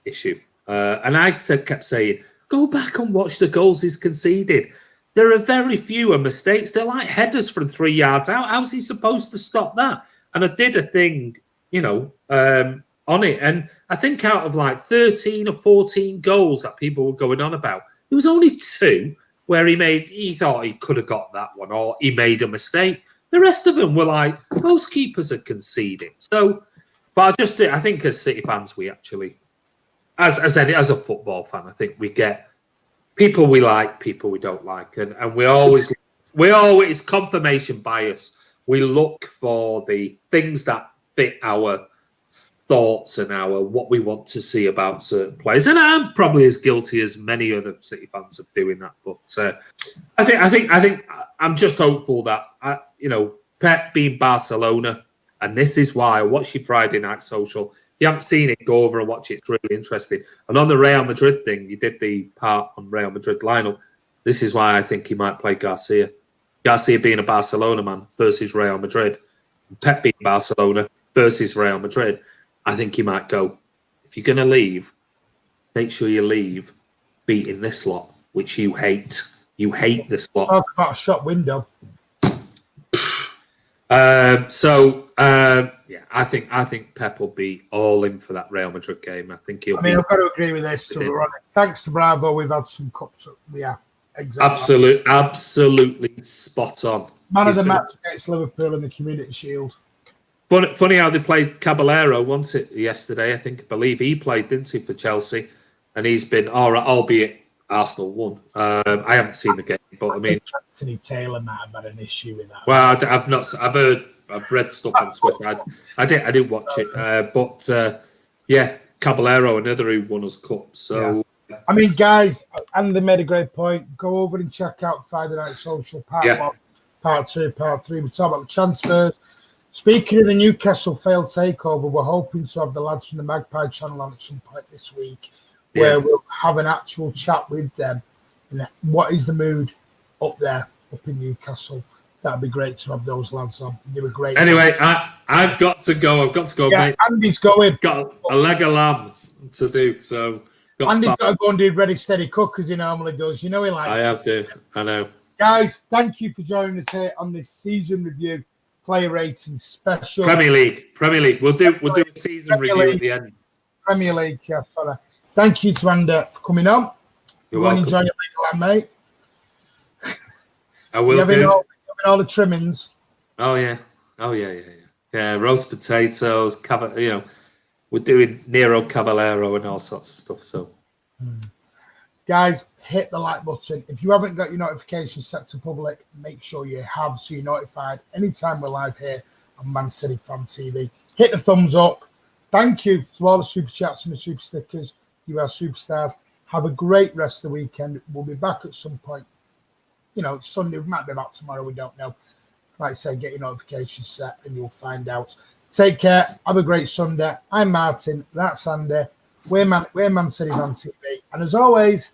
issue, and I kept saying, go back and watch the goals he's conceded. There are very few mistakes. They're like headers from 3 yards out. How's he supposed to stop that? And I did a thing, on it. And I think out of like 13 or 14 goals that people were going on about, there was only 2 where he thought he could have got that one or he made a mistake. The rest of them were like, most keepers are conceding. So, but I think as City fans, we actually, as a football fan, I think we get people we like, people we don't like, and we always confirmation bias. We look for the things that fit our thoughts and what we want to see about certain players. And I'm probably as guilty as many other City fans of doing that. But I think I'm just hopeful that Pep being Barcelona, and this is why I watch your Friday Night Social. If you haven't seen it, go over and watch it. It's really interesting. And on the Real Madrid thing, you did the part on Real Madrid lineup. This is why I think he might play Garcia. Garcia being a Barcelona man versus Real Madrid. Pep being Barcelona versus Real Madrid. I think he might go, if you're going to leave, make sure you leave beating this lot, which you hate. You hate this lot. Talk about a shop window. I think Pep will be all in for that Real Madrid game. I think he'll. I've got to agree with this. So we're on it. Thanks to Bravo, we've had some cups. Yeah, exactly. Absolutely spot on. Man of the match against Liverpool in the Community Shield. Funny how they played Caballero once yesterday. I believe he played, didn't he, for Chelsea, and he's been all right, albeit Arsenal won. I haven't seen the game, but I mean, Anthony Taylor might have had an issue with that. Well, I've not. I've read stuff on Twitter. I didn't watch it, but Caballero, another who won us cup. So, I mean, guys, Andy made a great point. Go over and check out Friday Night Social Part 1, Part 2, Part 3. We talk about the transfers. Speaking of the Newcastle failed takeover, we're hoping to have the lads from the Magpie channel on at some point this week, where we'll have an actual chat with them. And what is the mood up there, up in Newcastle? That'd be great to have those lads on. They were great. Anyway, I've got to go. Mate. Andy's going. Got a leg of lamb to do. So Andy's got to go and do ready, steady cook as he normally does. You know he likes. I have to. I know. Guys, thank you for joining us here on this season review, player rating special. Premier League. We'll do a season review at the end. Premier League, yeah, sorry. Thank you to Andy for coming on. You're welcome. Enjoy your leg of lamb, mate. I will do. All the trimmings. Oh yeah. Yeah, roast potatoes, we're doing Nero Caballero and all sorts of stuff. So, guys, hit the like button. If you haven't got your notifications set to public, make sure you have so you're notified anytime we're live here on Man City Fan TV. Hit the thumbs up. Thank you to all the super chats and the super stickers. You are superstars. Have a great rest of the weekend. We'll be back at some point it's Sunday. We might be back tomorrow. We don't know. Like I say, get your notifications set and you'll find out. Take care. Have a great Sunday. I'm Martin. That's Andy. We're Man City Fan TV. And as always,